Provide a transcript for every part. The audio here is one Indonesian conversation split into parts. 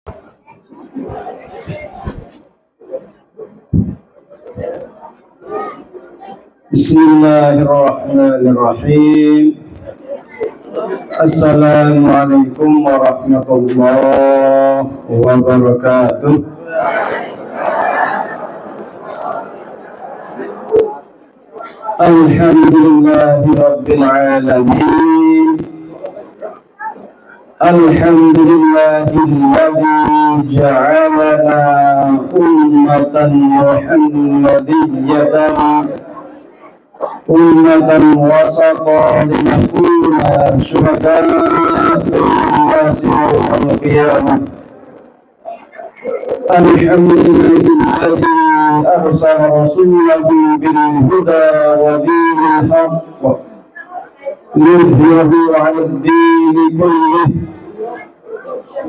Bismillahirrahmanirrahim. Assalamualaikum warahmatullahi wabarakatuh. Alhamdulillahi rabbil alamin. Alhamdulillahilladzi ja'alana ummatan muhammadiyatan ummatan wasata linakuna syuhada'a linnasi yawmal qiyamah. Alhamdulillahilladzi arsala rasulahu bil huda wa dinil haqq liyudhhirahu 'ala ad-dini kullih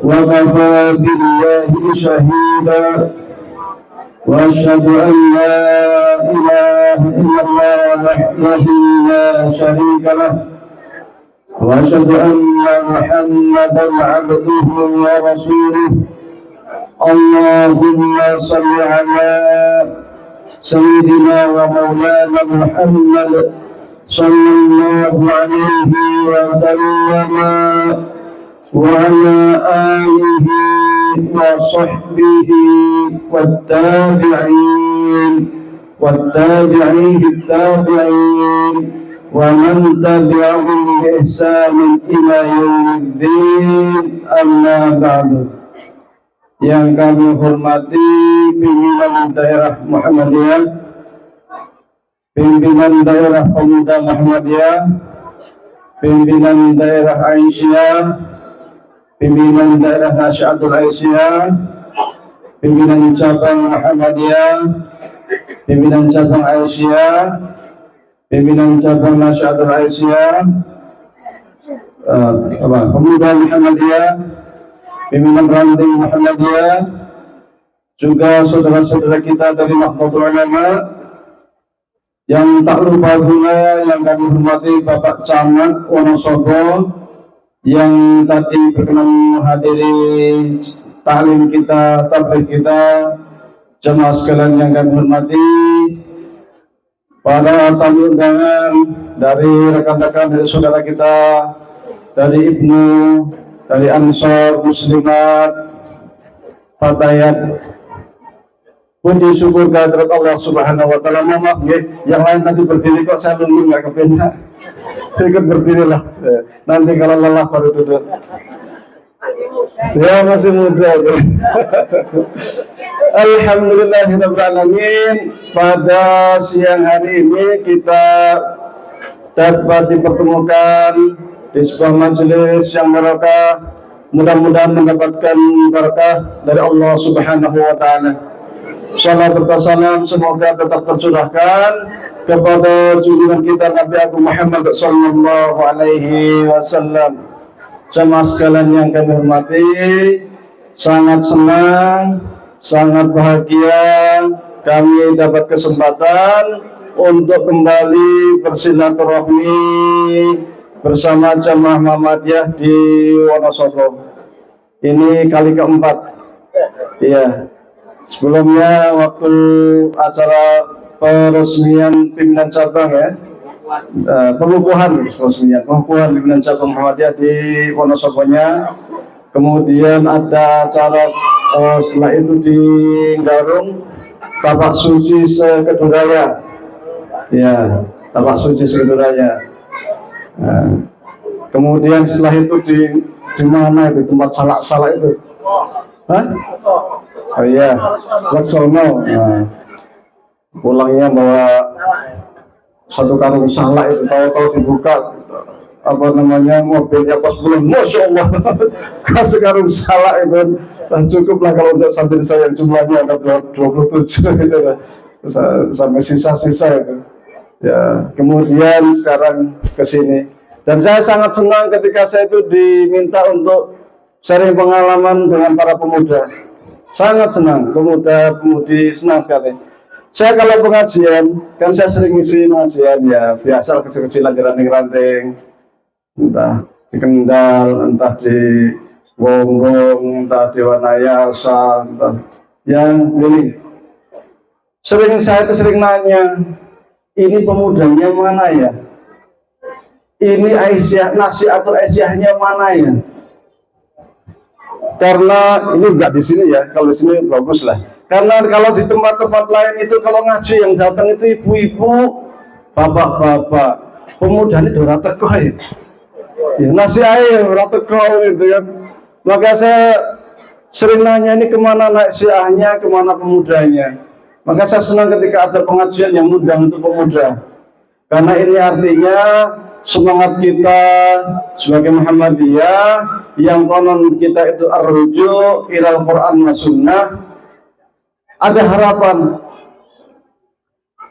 wa kafaa billahi shahida. وأشهد أن لا إله إلا الله وحده لا شريك له وأشهد أن محمدا عبده ورسوله. اللهم صل على سيدنا ومولانا محمد صلى الله عليه وسلم وعلى آله وصحبه والتابعين التابعين ومن تبعهم بإحسان إلى يوم الدين. أما بعد. Yang kami hormati pimpinan daerah Muhammadiyah, pimpinan daerah Pemuda Muhammadiyah, pimpinan daerah Aisyah, pimpinan daerah Nasyaatul Aisyah, pimpinan cabang Muhammadiyah, pimpinan cabang Aisyah, pimpinan cabang Nasyaatul Aisyah, Pemuda Muhammadiyah, pimpinan ranting Muhammadiyah, juga saudara-saudara kita dari Nahdlatul Ulama, yang tak lupa pula yang kami hormati Bapak Camat Wonosobo yang tadi berkenan menghadiri taklim kita, tabligh kita, jemaah sekalian yang kami hormati, para tamu undangan dari rekan-rekan dari saudara kita dari Ibnu, dari Ansor Muslimat, Fatayat. Puji syukur kehadirat Allah Subhanahu wa taala. Maaf nggih, yang lain tadi berdiri kok saya nunggu enggak kepenak. Ikut berdirilah. Nanti kalau lelah baru duduk. Ya masih muda. Alhamdulillahirabbil alamin. Pada siang hari ini kita dapat dipertemukan di sebuah majelis yang barokah. Mudah-mudahan mendapatkan berkah dari Allah Subhanahu wa taala. Salam serta salam semoga tetap tercurahkan kepada junjungan kita Nabi Agung Muhammad sallallahu alaihi wasallam. Jemaah sekalian yang kami hormati, sangat senang, sangat bahagia kami dapat kesempatan untuk kembali bersilaturahmi bersama jemaah Muhammadiyah di Wonosobo. Ini kali keempat. Iya. Sebelumnya waktu acara peresmian pimpinan cabang ya, pengukuhan pimpinan cabang Muhammadiyah di Wonosobonya, kemudian ada acara setelah itu di Garung Tapak Suci Sekeduraya, ya Tapak Suci Sekeduraya. Kemudian setelah itu di mana itu tempat salak itu? Hah? Oh iya, Laksono. Pulangnya bawa satu karung salak itu, tahu-tahu dibuka apa namanya mobilnya pas pulang, masya Allah, kasih karung salak itu cukup lah kalau untuk santri saya jumlahnya ada 27 gitu lah, sampai sisa-sisa itu. Ya, kemudian sekarang ke sini dan saya sangat senang ketika saya itu diminta untuk sharing pengalaman dengan para pemuda. Sangat senang, pemuda-pemudi senang sekali. Saya kalau pengajian, kan saya sering ngisi pengajian ya, biasa kecil-kecilan di ranting-ranting, entah di Kendal, entah di Gonggong, entah Dewan Ayasa, entah yang ini. Sering saya tuh sering nanya, ini pemudanya mana ya? Ini Aisyah, Nasihatul Aisyahnya mana ya? Karena ini enggak di sini ya, kalau di sini bagus lah. Karena kalau di tempat-tempat lain itu kalau ngaji yang datang itu ibu-ibu, bapak-bapak, pemuda ini ora teko ya. Ya nasihatnya ora teko gitu ya. Maka saya sering nanya ini kemana nasihatnya, kemana pemudanya. Maka saya senang ketika ada pengajian yang undang untuk pemuda. Karena ini artinya semangat kita sebagai Muhammadiyah yang konon kita itu ar-ruju' ilal Quran wa sunnah, ada harapan.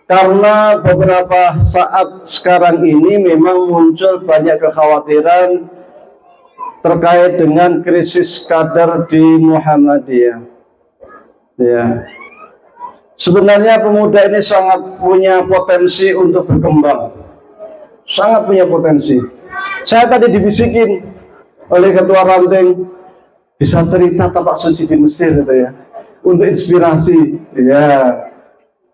Karena beberapa saat sekarang ini memang muncul banyak kekhawatiran terkait dengan krisis kader di Muhammadiyah. Ya. Sebenarnya pemuda ini sangat punya potensi untuk berkembang. Sangat punya potensi. Saya tadi dibisikin oleh ketua ranting, bisa cerita tapak suci di Mesir gitu ya, untuk inspirasi. Ya.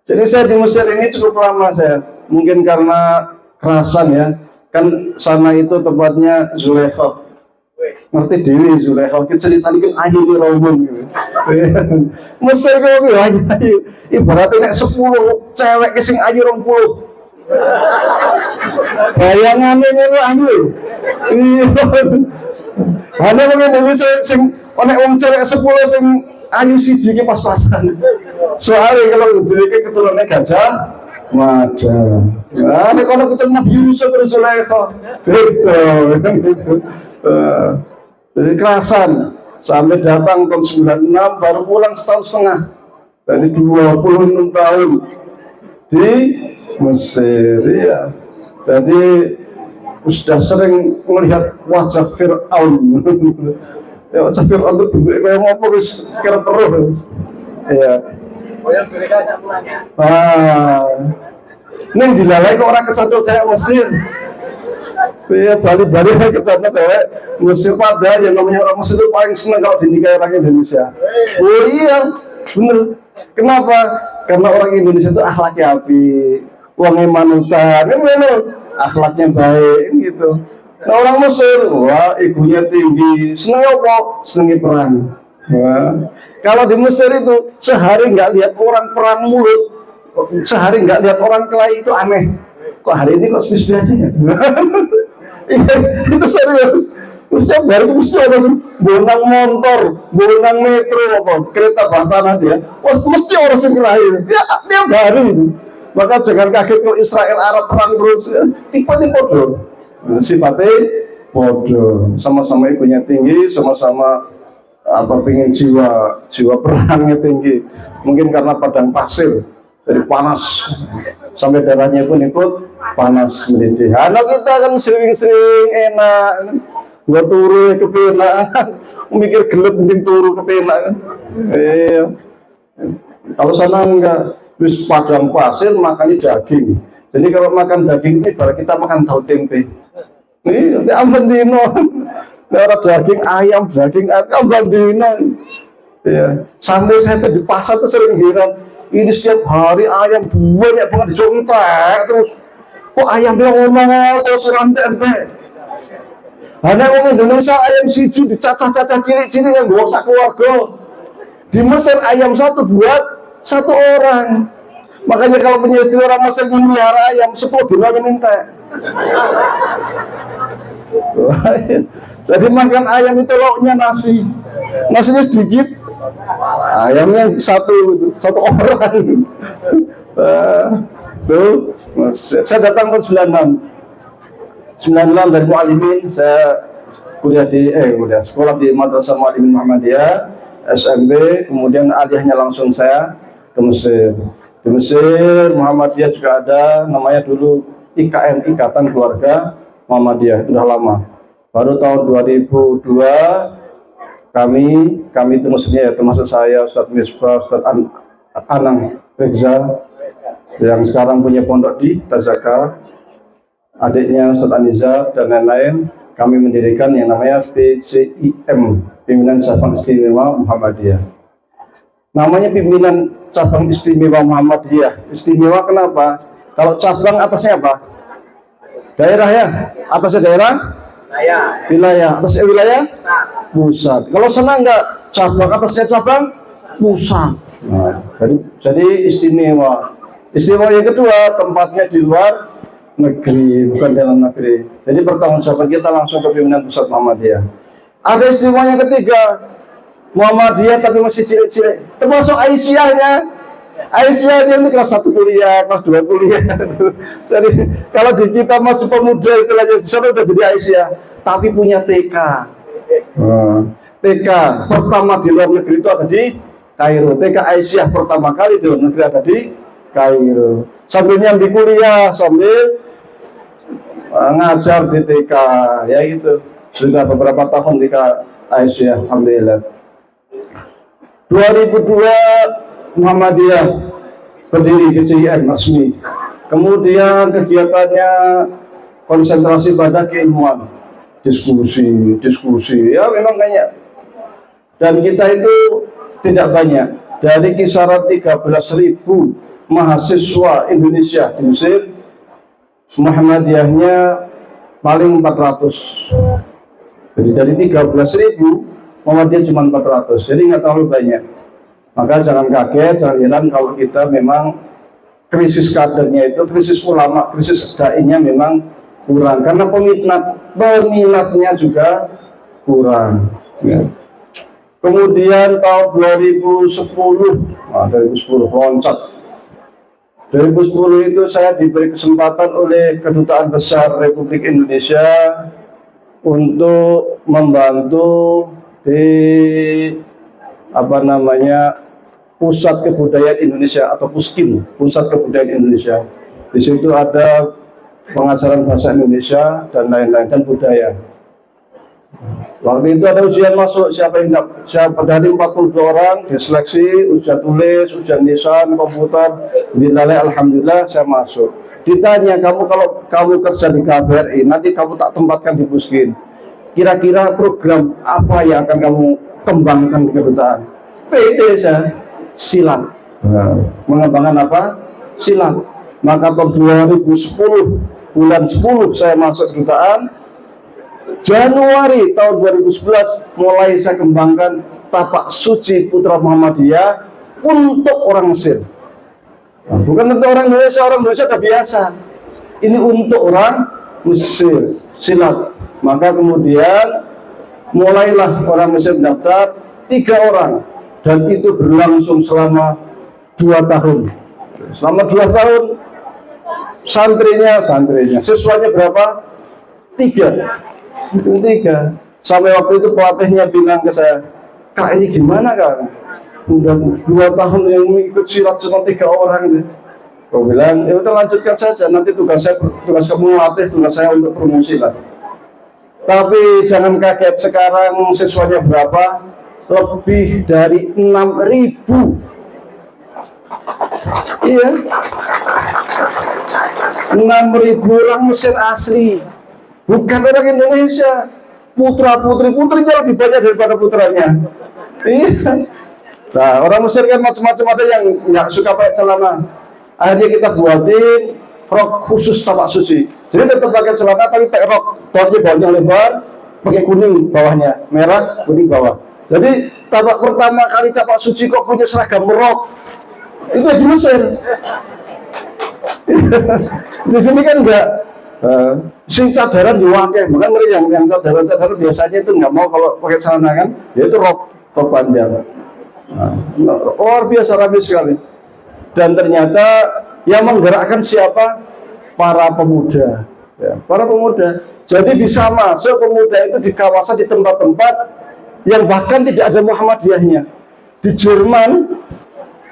Jadi saya di Mesir ini cukup lama saya, mungkin karena kerasan ya. Kan sana itu tempatnya Zulaikha. Ngerti dewi Zulaikha, kita cerita ini kan ayu nih rombong gitu. Mesir kok ayu. Ibaratnya nek 10 cewek sing ayu 20. Bayangannya ini ayu. Iya. Ana mung sing ana wong cewek 10 sing ayu siji ki pas-pasan. Soalnya kalau dhewe keturunannya gajah mada. Nah, nek ana ketemu Nabi Yusuf dan Zulaikha. Gitu. Jadi kerasan sampai datang tahun 96 baru pulang setahun setengah. Jadi 26 tahun di Mesir ya. Jadi sudah sering melihat wajah Fir'aun. Ya wajah Fir'aun itu bentuknya kayak ngopo wis kira terus. Ya. Neng dilalai kok orang kecantol saya Mesir. Ya Bali-Bali kecantol saya Mesir, padahal yang namanya orang Mesir itu paling senang kalau dinikahi orang Indonesia. Oh iya, bener. Kenapa? Karena orang Indonesia itu akhlaknya api, uangnya manutan, akhlaknya baik gitu. Nah orang Mesir, wah egonya tinggi, seneng apa? Seneng perang. Wah. Kalau di Mesir itu sehari nggak lihat orang perang mulut, sehari nggak lihat orang kelahi itu aneh. Kok hari ini kok spesial aja ya? Itu serius. Setiap hari itu mesti ada bonang motor, bonang metro, apa kereta bawah tanah dia. Wah mesti orang yang kelahi. Tiap hari itu. Maka jangan kaget kalau Israel Arab perang terus. Ya. Tipe-tipe dong. Sifatnya bodoh. Sama-sama egonya tinggi, sama-sama pengen jiwa perangnya tinggi. Mungkin karena padang pasir, dari panas sampai darahnya pun ikut panas mendidih. Anak kita kan sering-sering enak, gua turu kepenak, mikir gelap mending turu kepenak. Kalau sana enggak, wis padang pasir makannya daging. Jadi kalau makan daging ini baru kita makan tahu tempe. Ini ambendino. Darah daging ayam ambendino. Ya, sampai saya tuh di pasar tuh sering heran. Ini setiap hari ayam banyak banget dicontek terus. Kok ayamnya ngomong terus rantai-rantai. Ada orang Indonesia ayam siji dicacah-cacah cilik-cilik yang bawa sak keluarga. Di Mesir ayam satu buat satu orang. Makanya kalau punya istri orang Mesir memelihara ayam 10 bulan minta. Jadi makan ayam itu lauknya nasi, nasinya sedikit, ayamnya satu orang. Tuh, saya datang tahun 96 dari Mu'alimin, saya kuliah sekolah di Madrasah Mu'alimin Muhammadiyah, SMB, kemudian alihnya langsung saya ke Mesir. Di Mesir, Muhammadiyah juga ada, namanya dulu IKM, Ikatan Keluarga Muhammadiyah, sudah lama. Baru tahun 2002 kami itu maksudnya ya termasuk saya, Ustadz Misbah, Ustadz Anang Reza yang sekarang punya pondok di Tazaka, adiknya Ustadz Aniza dan lain-lain, kami mendirikan yang namanya PCIM, pimpinan cabang istimewa Muhammadiyah. Namanya pimpinan cabang istimewa Muhammadiyah. Istimewa kenapa? Kalau cabang atasnya apa? Daerah ya, atasnya daerah? Wilayah. Atasnya wilayah? Pusat. Kalau sana enggak, cabang atasnya cabang? Pusat. Nah, jadi istimewa. Istimewa yang kedua, tempatnya di luar negeri, bukan dalam negeri. Jadi pertanggungjawaban kita langsung ke pimpinan pusat Muhammadiyah. Ada istimewa yang ketiga, Muhammadiyah tapi masih cilik-cilik, termasuk Aisyahnya. Aisyahnya ini kelas 1 kuliah, kelas 2 kuliah. Jadi kalau di kita masih pemuda istilahnya, sana udah jadi Aisyah, tapi punya TK. TK pertama di luar negeri itu ada di Kairo. TK Aisyah pertama kali di luar negeri ada di Kairo. Sambil nyambi kuliah, sambil ngajar di TK, ya gitu. Sudah beberapa tahun TK Aisyah, alhamdulillah. 2002 Muhammadiyah berdiri KCIM resmi. Kemudian kegiatannya konsentrasi pada keilmuan, diskusi, ya memang banyak. Dan kita itu tidak banyak. Dari kisaran 13.000 mahasiswa Indonesia di Mesir, Muhammadiyahnya paling 400. Jadi dari 13.000, Muhammadiyah cuma 400. Jadi nggak terlalu banyak. Maka jangan kaget, jangan heran kalau kita memang krisis kadernya itu, krisis ulama, krisis dai-nya memang kurang. Karena peminatnya juga kurang. Ya. Kemudian tahun 2010 loncat. 2010 itu saya diberi kesempatan oleh Kedutaan Besar Republik Indonesia untuk membantu di Pusat Kebudayaan Indonesia atau Puskim, Pusat Kebudayaan Indonesia. Di situ ada pengajaran bahasa Indonesia dan lain-lain, dan budaya. Waktu itu ada ujian masuk, siapa dari 42 orang diseleksi, ujian tulis, ujian lisan, komputer. Alhamdulillah saya masuk. Ditanya, kalau kamu kerja di KBRI, nanti kamu tak tempatkan di Puskim. Kira-kira program apa yang akan kamu kembangkan di kedutaan? PD saya, silat. Mengembangkan apa? Silat. Maka tahun 2010, bulan 10 saya masuk kedutaan. Januari tahun 2011 mulai saya kembangkan tapak suci Putra Muhammadiyah untuk orang Mesir. Bukan untuk orang Indonesia sudah biasa. Ini untuk orang Mesir, silat. Maka kemudian mulailah orang Mesir mendaftar 3 orang, dan itu berlangsung selama 2 tahun. Selama 2 tahun santrinya, siswanya berapa? 3. Sampai waktu itu pelatihnya bilang ke saya, "Kak, ini gimana Kak? Udah 2 tahun yang ikut silat cuma 3 orang ini." Kau bilang, "Ya udah lanjutkan saja, nanti tugas kamu melatih, tugas saya untuk promosi lah." Tapi jangan kaget, sekarang siswanya berapa? Lebih dari 6.000. Iya, 6.000 orang Mesir asli, bukan orang Indonesia. Putrinya lebih banyak daripada putranya. Iya. Nah, orang Mesir kan macam-macam, ada yang nggak suka pakai celana. Akhirnya kita buatin rok khusus tapak suci. Jadi tetap pakai celana tapi pakai rok, tohnya bawahnya lebar, pakai kuning bawahnya, merah kuning bawah. Jadi tapak pertama kali tapak suci kok punya seragam rok. Itu di Mesir. Di sini kan enggak. Si cadaran diwakil, bukan yang cadaran biasanya itu nggak mau kalau pakai celana kan, yaitu rok panjang. Luar biasa rapi sekali. Dan ternyata yang menggerakkan siapa? Para pemuda. Ya, para pemuda. Jadi bisa masuk pemuda itu di kawasan, di tempat-tempat yang bahkan tidak ada Muhammadiyahnya. Di Jerman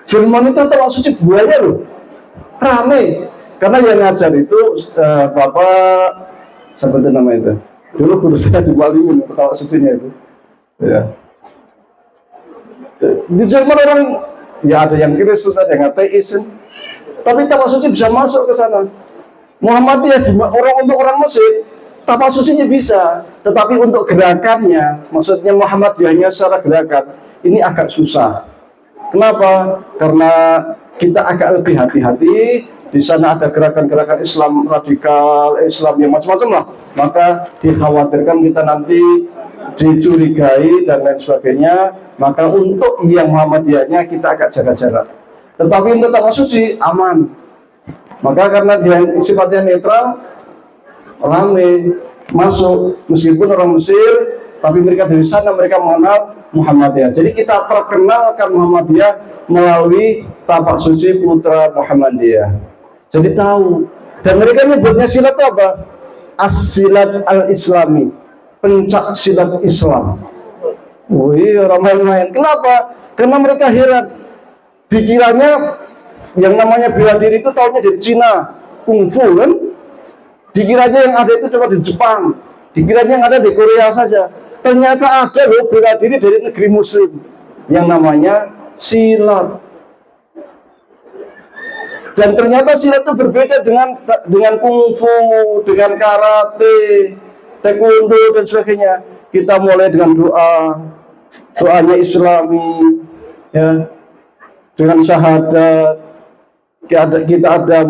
itu terlalu suci buaya loh, rame. Karena yang ngajar itu Bapak, siapa nama itu? Dulu guru saya di Bali, kalau sucinya itu. Ya. Di Jerman orang, ya ada yang Kristus, ada yang ateis, tapi tapak suci bisa masuk ke sana. Muhammadiyah untuk orang Mesir tapak sucinya bisa, tetapi untuk gerakannya, maksudnya Muhammadiyahnya secara gerakan, ini agak susah. Kenapa? Karena kita agak lebih hati-hati. Di sana ada gerakan-gerakan Islam radikal, Islam yang macam-macam lah. Maka dikhawatirkan kita nanti dicurigai dan lain sebagainya. Maka untuk yang Muhammadiyahnya kita agak jaga jarak. Tetapi untuk tapak suci aman. Maka karena dia sifatnya netral, rame masuk, meskipun orang Mesir, tapi mereka dari sana mereka mengenal Muhammadiyah. Jadi kita perkenalkan Muhammadiyah melalui tapak suci putra Muhammadiyah. Jadi tahu. Dan mereka nyebutnya silat itu apa? As-silat al-islami, pencak silat Islam. Wih, orang main-main. Kenapa? Karena mereka heran. Dikiranya yang namanya bela diri itu tahunya dari Cina, kungfu kan? Dikiranya yang ada itu cuma di Jepang. Dikiranya yang ada di Korea saja. Ternyata ada loh bela diri dari negeri Muslim yang namanya silat. Dan ternyata silat itu berbeda dengan kungfu, dengan karate, taekwondo dan sebagainya. Kita mulai dengan doanya Islami, ya, dengan syahadat. Kita ada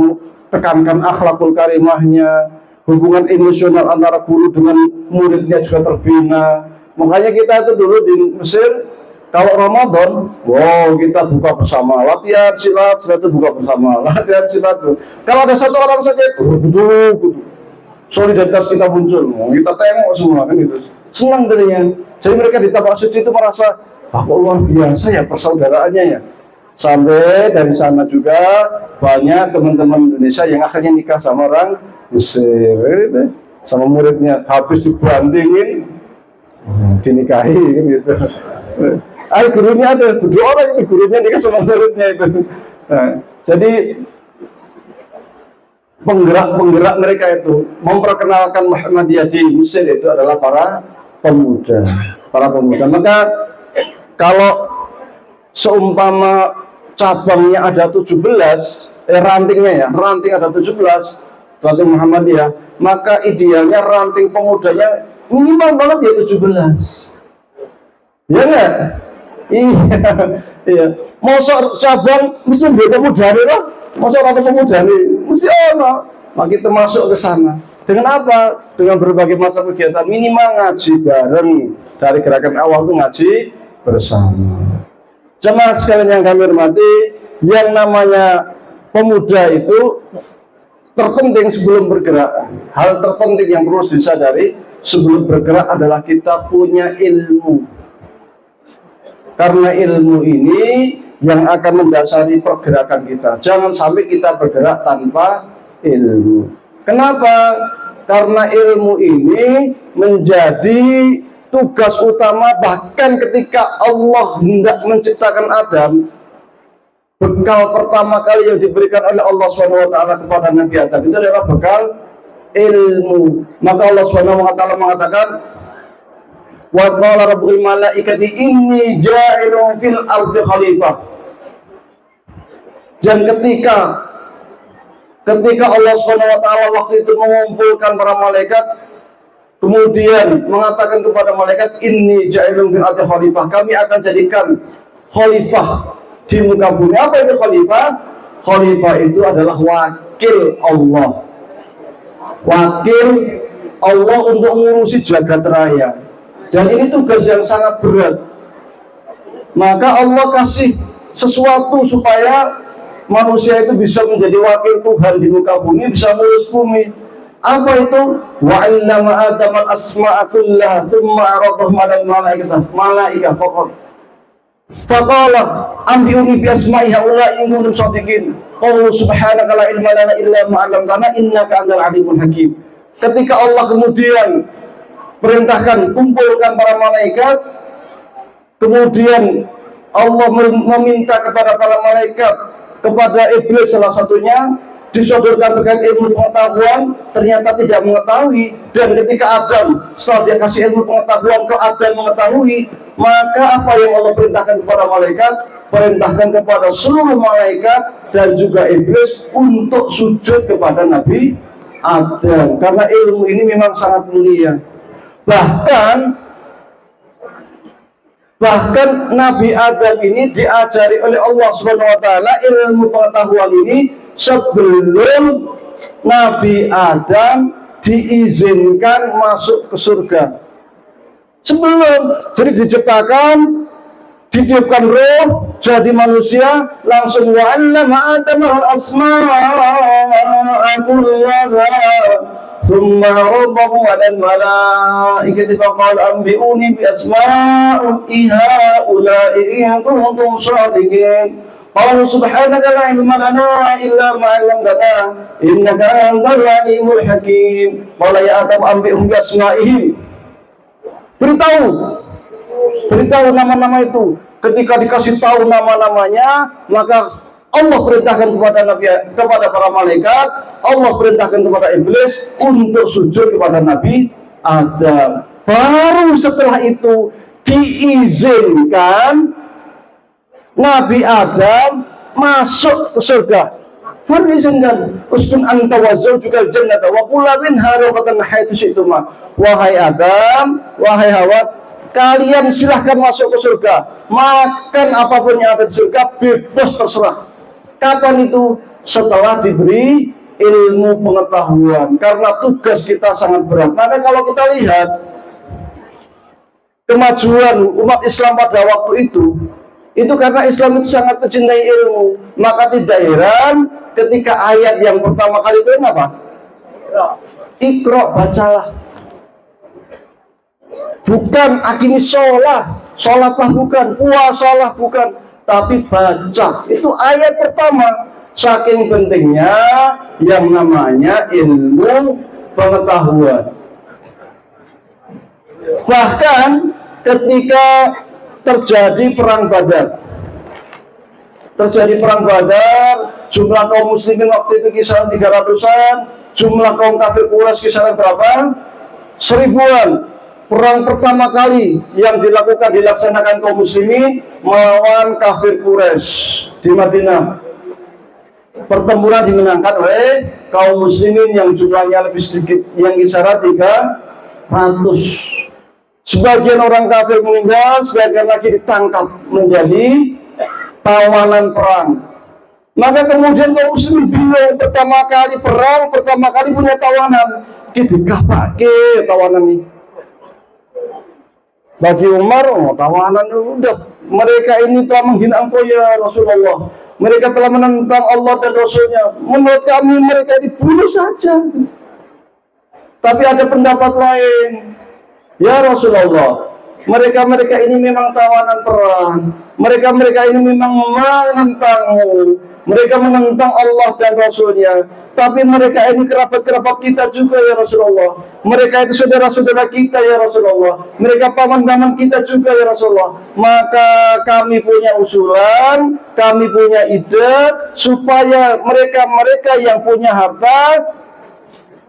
tekankan akhlakul karimahnya, hubungan emosional antara guru dengan muridnya juga terbina. Makanya kita itu dulu di Mesir, kalau Ramadan, wow, kita buka bersama, latihan silat itu buka bersama, latihan silat itu. Kalau ada satu orang saja, solidaritas kita muncul, kita tengok semua kan gitu. Senang darinya. Jadi mereka di tapak suci itu merasa, kok luar biasa ya persaudaraannya ya. Sampai dari sana juga banyak teman-teman Indonesia yang akhirnya nikah sama orang Mesir, gitu. Sama muridnya, habis dibandingin, dinikahi kan gitu. Gurunya ada, dua orang ini gurunya nikah sama muridnya itu. Nah, jadi penggerak mereka itu memperkenalkan Muhammadiyah di Mesir itu adalah para pemuda. Maka kalau seumpama cabangnya ada 17, ranting ada 17, ranting Muhammadiyah, maka idealnya ranting pemudanya minimal banget ya 17. Ya enggak? Iya. Mosok cabang mesti beda pemuda loh. Mosok ranting pemuda mesti ono. Maka kita masuk ke sana. Dengan apa? Dengan berbagai macam kegiatan, minimal ngaji bareng. Dari gerakan awal itu ngaji bersama. Jemaah sekalian yang kami hormati, yang namanya pemuda itu terpenting sebelum bergerak. Hal terpenting yang perlu disadari sebelum bergerak adalah kita punya ilmu. Karena ilmu ini yang akan mendasari pergerakan kita. Jangan sampai kita bergerak tanpa ilmu. Kenapa? Karena ilmu ini menjadi tugas utama bahkan ketika Allah hendak menciptakan Adam. Bekal pertama kali yang diberikan oleh Allah SWT kepada Nabi Adam itu adalah bekal ilmu. Maka Allah SWT mengatakan, wa qala rabbul malaikati inni ja'ilun fil ardi khalifah. Dan ketika Allah SWT waktu itu mengumpulkan para malaikat, kemudian mengatakan kepada malaikat, inni ja'ilun fil ardi khalifah, kami akan jadikan khalifah di muka bumi. Apa itu khalifah? Khalifah itu adalah wakil Allah. Wakil Allah untuk mengurusi jagat raya. Dan ini tugas yang sangat berat. Maka Allah kasih sesuatu supaya manusia itu bisa menjadi wakil Tuhan di muka bumi, bisa mengurus bumi. Apa itu? Wa 'allama Adam al-asma'a kullaha tsumma 'aradahum 'alal malaikah faqala faqala anbi'uni bi asma'i haula'i in kuntum shadiqin. Qalu subhanaka la ilma lana illa ma 'allamtana innaka antal 'alimul hakim. Ketika Allah kemudian perintahkan kumpulkan para malaikat, kemudian Allah meminta kepada para malaikat, kepada iblis salah satunya, disodorkan terkait ilmu pengetahuan, ternyata tidak mengetahui. Dan ketika Adam, setelah dia kasih ilmu pengetahuan ke Adam mengetahui, maka apa yang Allah perintahkan kepada malaikat? Perintahkan kepada seluruh malaikat dan juga iblis untuk sujud kepada Nabi Adam, karena ilmu ini memang sangat mulia. Bahkan Nabi Adam ini diajari oleh Allah Subhanahu wa taala ilmu pengetahuan ini sebelum Nabi Adam diizinkan masuk ke surga. Sebelum, jadi diciptakan, ditiupkan roh, jadi manusia, langsung wa'allama Adam al-asma'a kullaha thumma rabbahu 'ala al-malaikati faqala anbi'uni bi asma'i ha'ula'i in kuntum shadiqin. Qalu subhanaka la ilma lana illa ma 'allamtana innaka antal 'alimul hakim. Qala ya Adam anbi'hum bi asma'ihim. Beritahu nama-nama itu. Ketika dikasih tahu nama-namanya, maka Allah perintahkan kepada para malaikat, Allah perintahkan kepada iblis untuk sujud kepada Nabi Adam. Baru setelah itu diizinkan Nabi Adam masuk ke surga. Baru diizinkan. Uskun anta wa zawjukal jannata wa kula minha ragadan haitsu syi'tuma. Wahai Adam, wahai Hawa, kalian silahkan masuk ke surga. Makan apapun yang ada di surga, bebas terserah. Kapan itu? Setelah diberi ilmu pengetahuan. Karena tugas kita sangat berat. Maka kalau kita lihat kemajuan umat Islam pada waktu itu karena Islam itu sangat mencintai ilmu. Maka tidak heran ketika ayat yang pertama kali itu apa? Iqra, bacalah. Bukan akimis sholatlah bukan, puasalah bukan, tapi baca. Itu ayat pertama. Saking pentingnya yang namanya ilmu pengetahuan. Bahkan ketika terjadi perang Badar, jumlah kaum muslimin waktu itu kisaran 300-an, jumlah kaum kafir Quraisy kisaran berapa? 1000-an. Perang pertama kali yang dilaksanakan kaum muslimin melawan kafir Quraisy di Madinah. Pertempuran dimenangkan oleh kaum muslimin yang jumlahnya lebih sedikit, yang kisaran 300. Sebagian orang kafir meninggal, sebagian lagi ditangkap menjadi tawanan perang. Maka kemudian kaum muslimin bingung, pertama kali perang, pertama kali punya tawanan. Kita pakai tawanan ini. Bagi Umar, tawanan udah, mereka ini telah menghina engkau ya Rasulullah. Mereka telah menentang Allah dan Rasulnya. Menurut kami mereka dibunuh saja. Tapi ada pendapat lain. Ya Rasulullah, mereka ini memang tawanan perang. Mereka ini memang menentangmu. Mereka menentang Allah dan Rasulnya. Tapi mereka ini kerabat-kerabat kita juga ya Rasulullah. Mereka itu saudara-saudara kita ya Rasulullah. Mereka paman-paman kita juga ya Rasulullah. Maka kami punya usulan, kami punya ide, supaya mereka yang punya harta,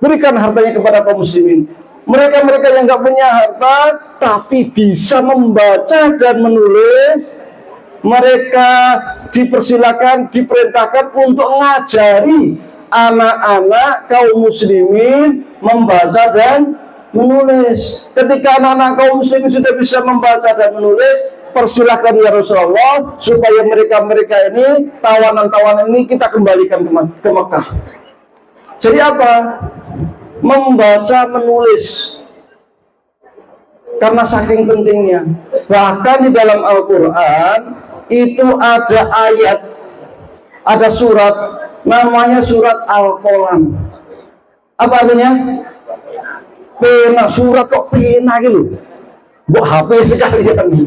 berikan hartanya kepada kaum muslimin. Mereka yang nggak punya harta, tapi bisa membaca dan menulis, mereka dipersilakan, diperintahkan untuk mengajari anak-anak kaum muslimin membaca dan menulis. Ketika anak-anak kaum muslimin sudah bisa membaca dan menulis, persilahkan ya Rasulullah, supaya mereka ini, tawanan-tawanan ini kita kembalikan ke Mekah. Jadi apa? Membaca, menulis. Karena saking pentingnya. Bahkan di dalam Al-Quran itu ada ayat, ada surat, namanya surat Al-Qalam. Apa artinya? Pena, surat kok pena gitu. Buat HP sekalian.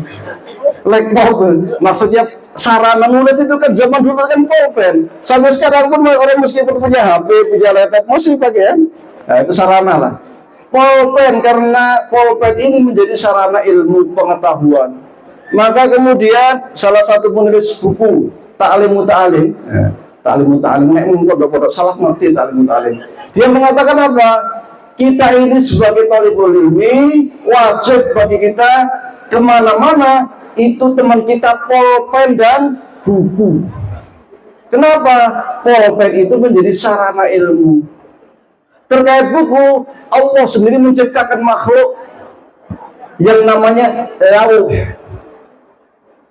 Like pulpen. Maksudnya sarana nulis itu kan zaman dulu kan pulpen. Sampai sekarang pun orang meskipun punya HP, punya laptop masih pakai kan? Nah, itu sarana lah. Pulpen, karena pulpen ini menjadi sarana ilmu pengetahuan. Maka kemudian salah satu penulis buku Ta'lim Muta'alim, Ta'lim Muta'alim, salah ngerti Ta'lim Muta'alim. Dia mengatakan apa? Kita ini sebagai talibul ilmi, wajib bagi kita kemana-mana itu teman kita pulpen dan buku. Kenapa? Pulpen itu menjadi sarana ilmu. Terkait buku, Allah sendiri menciptakan makhluk yang namanya lauh.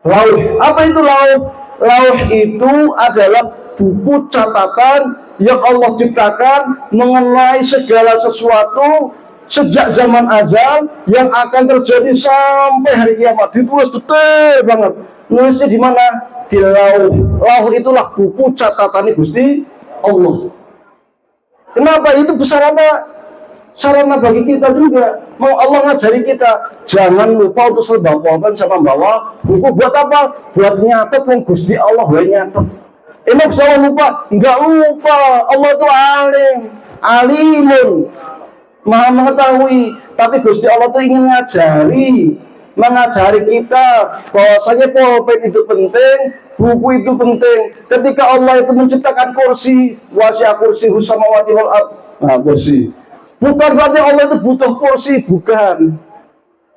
Lauh, apa itu lauh? Lauh itu adalah buku catatan yang Allah ciptakan mengenai segala sesuatu sejak zaman azal yang akan terjadi sampai hari kiamat. Ditulis detail banget. Nulisnya di mana? Di lauh. Lauh itulah buku catatan Gusti Allah. Kenapa? Itu sarana bagi kita juga. Mau Allah ngajari kita, jangan lupa untuk selalu bawa sama bawa buku. Buat apa? Buat nyatet yang Gusti Allah nyatet. Emang jangan lupa? Enggak lupa. Allah itu alim, alimun, maha mengetahui. Tapi Gusti Allah itu ingin mengajari kita bahwasanya pulpen itu penting, buku itu penting. Ketika Allah itu menciptakan kursi, wasi'a kursi samawati wal ardh. Nah, kursi. Bukan berarti Allah itu butuh kursi, bukan.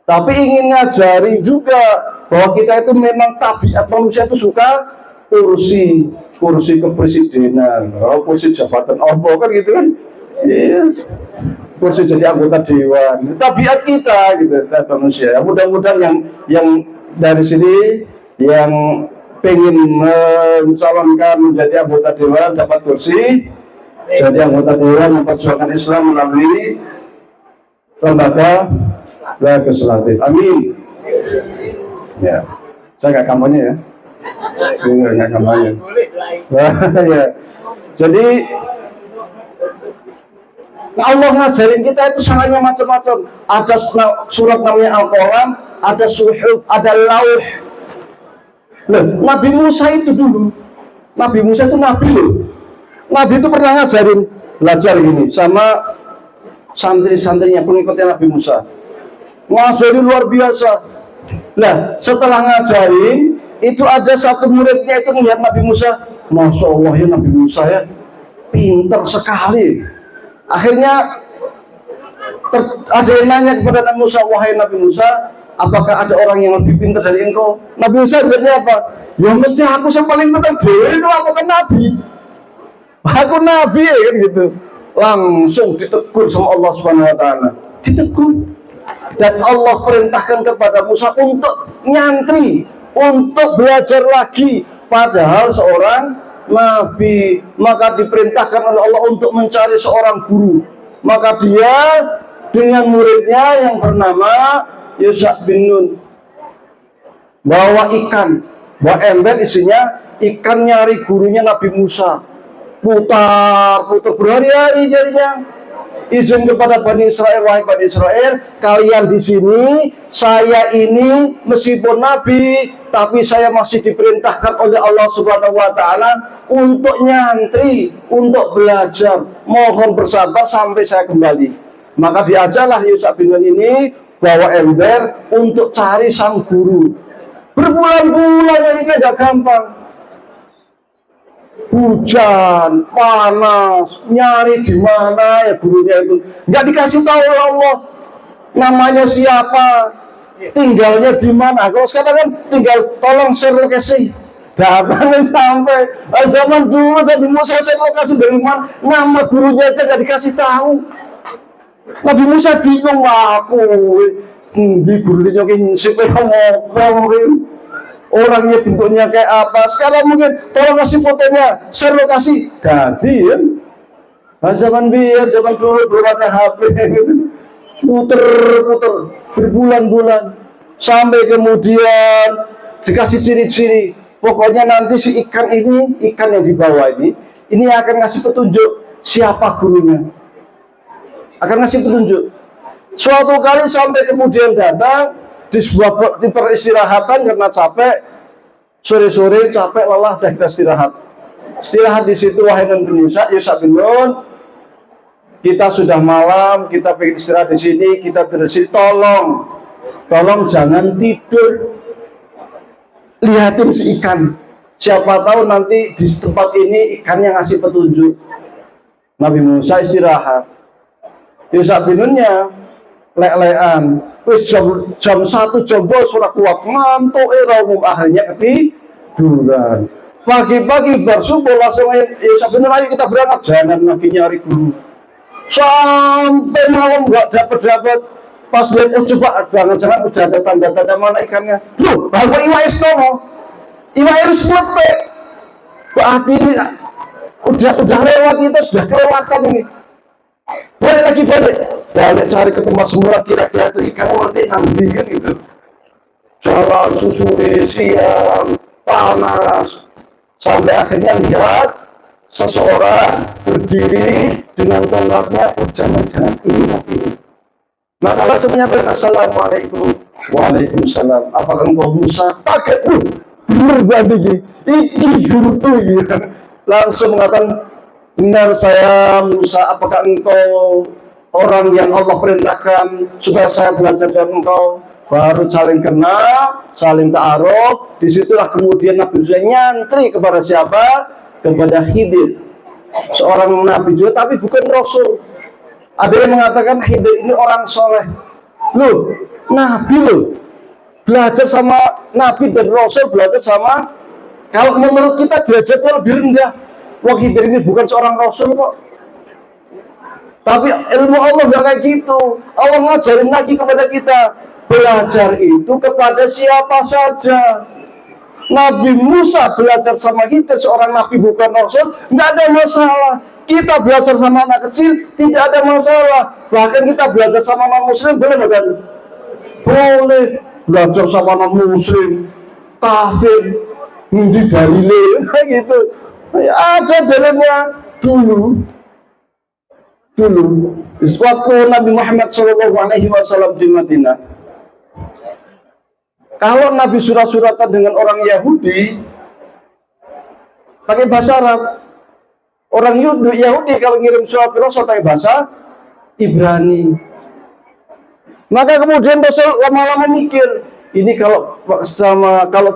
Tapi ingin ngajari juga bahwa kita itu memang tabiat manusia itu suka kursi kepresidenan, kursi jabatan apa kan gitu kan. Iya. Kursi jadi anggota dewan. Tabiat kita gitu, manusia. Mudah-mudahan yang dari sini yang pengen mencalonkan menjadi anggota dewan dapat kursi, jadi anggota dewan memperjuangkan Islam melalui lembaga legislatif. Amin. Ya, saya nggak kampanye ya. Nggak kampanye. Ya. Jadi Allah ngajarin kita itu sangatnya macam-macam. Ada surat namanya Al-Quran, ada suhuf, ada lauh. Loh, Nabi Musa itu dulu. Nabi Musa itu nabi loh. Nabi itu pernah ngajarin, belajar gini sama santri-santrinya pengikutnya Nabi Musa. Ngajarin luar biasa. Nah, setelah ngajarin, itu ada satu muridnya itu melihat Nabi Musa. Masya Allah ya Nabi Musa ya, pintar sekali. Akhirnya ada yang nanya kepada Nabi Musa, wahai Nabi Musa, apakah ada orang yang lebih pintar dari engkau? Nabi Musa jawabnya apa? Ya mesti aku yang paling pintar dulu, aku kan Nabi. Aku Nabi ya kan gitu. Langsung ditegur sama Allah Subhanahu Wa Taala. Ditegur. Dan Allah perintahkan kepada Musa untuk nyantri, untuk belajar lagi. Padahal seorang Nabi, maka diperintahkan oleh Allah untuk mencari seorang guru. Maka dia dengan muridnya yang bernama Yusha bin Nun bawa ikan, bawa ember isinya ikan, nyari gurunya Nabi Musa. Putar berhari-hari jadinya. Izin kepada Bani Israel, wahai Bani Israel, kalian di sini, saya ini meskipun Nabi, tapi saya masih diperintahkan oleh Allah Subhanahu Wa Taala untuk nyantri, untuk belajar. Mohon bersabar sampai saya kembali. Maka diajarlah Yusha bin Nun ini bawa ember untuk cari sang guru. Berbulan-bulan ini tidak gampang. Hujan, panas, nyari di mana ya gurunya itu. Nggak dikasih tahu oleh Allah. Namanya siapa, tinggalnya di mana. Kalau sekarang kan tinggal tolong share lokasi. Datangnya sampai zaman dulu Nabi Musa share lokasi dari mana, nama gurunya aja nggak dikasih tahu. Nabi Musa bingung, aku di gurunya yang siapa ngomong. Orangnya bentuknya kayak apa. Sekarang mungkin tolong kasih fotonya, share lokasi. Jadi ya, zaman biar zaman dulu belum ada HP gitu. Puter berbulan-bulan sampai kemudian dikasih ciri-ciri. Pokoknya nanti si ikan yang dibawa ini akan ngasih petunjuk siapa gurunya. Akan ngasih petunjuk. Suatu kali sampai kemudian datang di peristirahatan karena capek, sore-sore capek lelah dan kita istirahat di situ. Wahai Nabi Musa, Yusha bin Nun, kita sudah malam, kita pengen istirahat di sini, kita terus tolong jangan tidur, lihatin si ikan, siapa tahu nanti di tempat ini ikannya ngasih petunjuk. Nabi Musa istirahat, Yusha bin Nunnya lek-lekan. Wis jam 1 jam 2 sudah kuat ngantuk umum, akhirnya ketiduran. Pagi-pagi bersubuh langsung Yusha bin Nun, ayo kita berangkat, jangan lagi nyari guru. sampai malam nggak dapat. Pas lihat coba jangan-jangan udah ada tanda-tanda mana ikannya. Loh, bahwa iwa istomo, iwa harus melepe. Berarti ini udah lewat itu, sudah kelewatan ini. Balik cari ke tempat semula, kira-kira itu ikan mati nanti kan gitu. Jalan susuri siang panas sampai akhirnya lihat seseorang berdiri dengan tongkatnya, jangan-jangan ini mati. Maka langsung menyampaikan assalamualaikum. Waalaikumsalam. Apakah engkau Musa? Kaget, bener banget ini guru gitu. Langsung mengatakan, benar saya Musa. Apakah engkau orang yang Allah perintahkan supaya saya belajar dari engkau? Baru saling kenal, saling ta'aruf. Disitulah kemudian Nabi Musa nyantri kepada siapa? Kepada Khidir, seorang Nabi juga, tapi bukan Rasul. Ada yang mengatakan Khidir ini orang soleh. Loh, Nabi loh. Belajar sama Nabi dan Rasul, belajar sama, kalau menurut kita derajatnya lebih rendah. Wah, Khidir ini bukan seorang Rasul kok. Tapi ilmu Allah gak kayak gitu. Allah ngajarin lagi kepada kita, belajar itu kepada siapa saja. Nabi Musa belajar sama kita, seorang Nabi bukan Rasul, nggak ada masalah. Kita belajar sama anak kecil, tidak ada masalah. Bahkan kita belajar sama non-muslim, boleh bukan? Boleh. Belajar sama non-muslim, kafir, di dalile, gitu. Ada dalilnya dulu. Waktu Nabi Muhammad SAW di Madinah, kalau Nabi surat-suratan dengan orang Yahudi pakai bahasa Arab, orang Yahudi kalau ngirim surat Rasul pakai bahasa Ibrani. Maka kemudian Rasul lama-lama mikir, ini kalau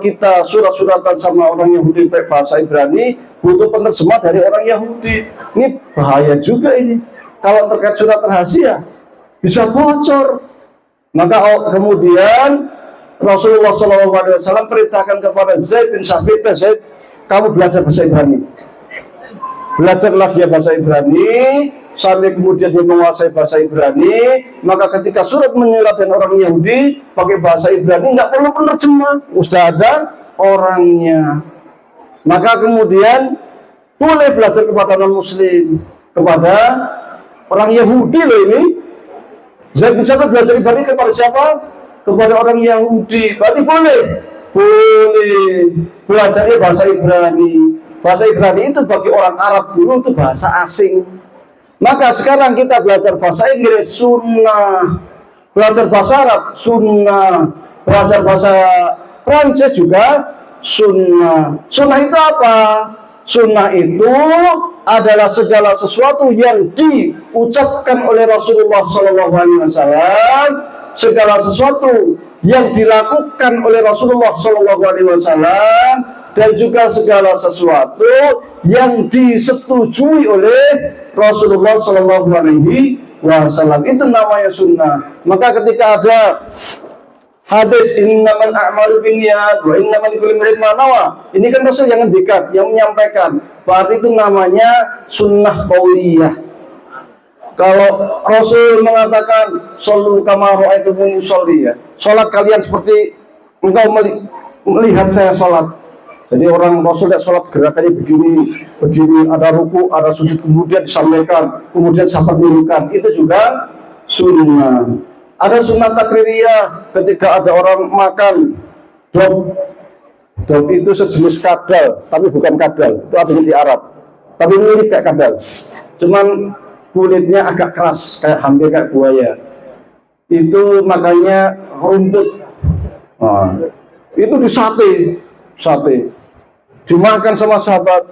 kita surat-suratan sama orang Yahudi pakai bahasa Ibrani, butuh penerjemah dari orang Yahudi. Ini bahaya juga ini. Kalau terkait surat rahasia bisa bocor. Maka kemudian Rasulullah SAW perintahkan kepada Zaid bin Sabit, Zaid, kamu belajar bahasa Ibrani. Belajarlah dia bahasa Ibrani, sampai kemudian dia menguasai bahasa Ibrani. Maka ketika surat menyurat dan orang Yahudi pakai bahasa Ibrani, nggak perlu penerjemah, sudah ada orangnya. Maka kemudian boleh belajar kepada non-muslim, kepada orang Yahudi loh ini. Zaid bin Sabit belajar Ibrani kepada siapa? Kepada orang Yahudi. Berarti boleh belajarnya bahasa Ibrani. Bahasa Ibrani itu bagi orang Arab dulu itu bahasa asing. Maka sekarang kita belajar bahasa Inggris sunnah, belajar bahasa Arab sunnah, belajar bahasa Prancis juga sunnah. Sunnah itu apa? Sunnah itu adalah segala sesuatu yang diucapkan oleh Rasulullah SAW, segala sesuatu yang dilakukan oleh Rasulullah SAW, dan juga segala sesuatu yang disetujui oleh Rasulullah SAW. Itu namanya sunnah. Maka ketika ada hadis innamal a'malu binniyat wa innamal likulli imrin ma nawa, ini kan Rasul yang ngendikan, yang menyampaikan. Berarti itu namanya sunnah qauliyah. Kalau Rasul mengatakan shollu kama ra'aitumuni usolli, ya, salat kalian seperti engkau melihat saya salat. Jadi orang Rasul tidak sholat gerakannya begini, ada ruku, ada sujud, kemudian disampaikan, kemudian sampai menurunkan. Itu juga sunnah. Ada sunnah takririyah, ketika ada orang makan dop itu sejenis kadal, tapi bukan kadal, itu artinya di Arab, tapi mirip kayak kadal, cuman kulitnya agak keras, kayak hampir kayak buaya. Itu makanya rumput. Nah, itu disate, dimakan sama sahabat.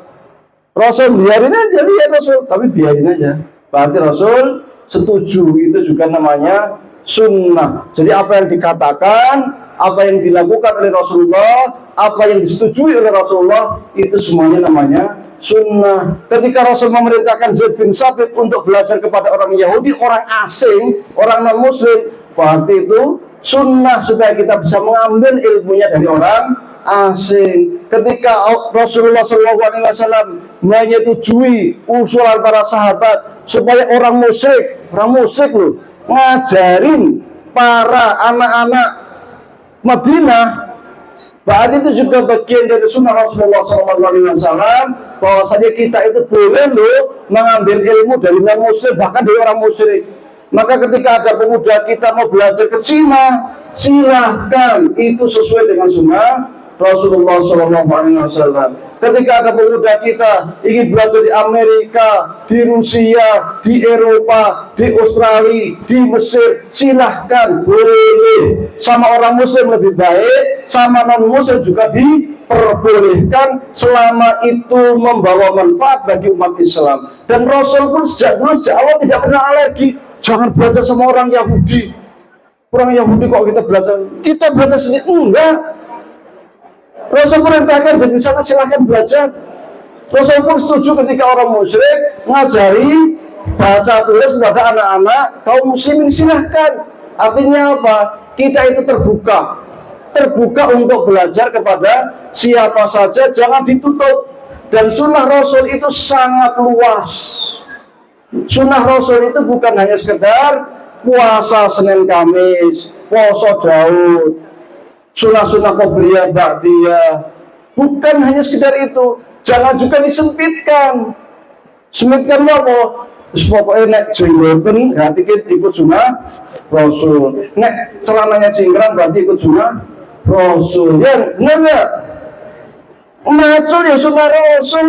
Rasul biarin aja, lihat Rasul, tapi biarin aja. Berarti Rasul setuju, itu juga namanya sunnah. Jadi apa yang dikatakan, apa yang dilakukan oleh Rasulullah, apa yang disetujui oleh Rasulullah, itu semuanya namanya sunnah. Ketika Rasul memerintahkan Zaid bin Sabit untuk belajar kepada orang Yahudi, orang asing, orang non-muslim, berarti itu sunnah supaya kita bisa mengambil ilmunya dari orang asing. Ketika Rasulullah SAW menyetujui usulan para sahabat supaya orang musyrik loh, ngajarin para anak-anak Madinah, berarti itu juga bagian dari sunnah Rasulullah SAW, bahwasanya kita itu boleh loh mengambil ilmu dari non-muslim, bahkan dari orang musyrik. Maka ketika ada pemuda kita mau belajar ke Cina, silahkan, itu sesuai dengan sunnah Rasulullah SAW. Ketika ada pemuda kita ingin belajar di Amerika, di Rusia, di Eropa, di Australia, di Mesir, silahkan, boleh. Sama orang Muslim lebih baik, sama non Muslim juga diperbolehkan selama itu membawa manfaat bagi umat Islam. Dan Rasul pun sejak dulu, sejak awal tidak pernah alergi. Jangan belajar sama orang Yahudi. Orang Yahudi kok kita belajar? Kita belajar sendiri? Enggak. Rasul perintahkan jadi sana silahkan belajar. Rasul pun setuju ketika orang musyrik ngajari baca tulis kepada anak-anak kaum muslimin, silahkan. Artinya apa? Kita itu terbuka untuk belajar kepada siapa saja, jangan ditutup. Dan sunnah Rasul itu sangat luas. Sunnah Rasul itu bukan hanya sekedar puasa Senin Kamis, puasa Daud, sunnah-sunnah Qobliyah Ba'diyah, bukan hanya sekedar itu. Jangan juga disempitkan. Sempitkannya apa? Pokoknya nek jenggoten berarti ikut sunnah Rasul, nek celananya cingkrang berarti ikut sunnah Rasul. Yang enggak Rasul ya sunnah Rasul.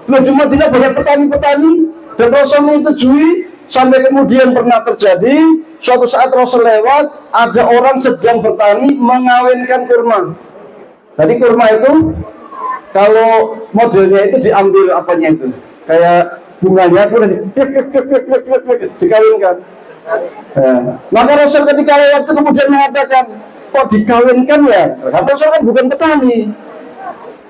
Loh, di Madinah banyak petani-petani dan Rasul menyetujui. Sampai kemudian pernah terjadi suatu saat Rasul lewat, ada orang sedang bertani mengawinkan kurma. Jadi kurma itu kalau modelnya itu diambil apanya itu, kayak bunganya itu dikawinkan. Maka Rasul ketika lewat itu kemudian mengatakan, kok dikawinkan ya? Karena Rasul kan bukan petani,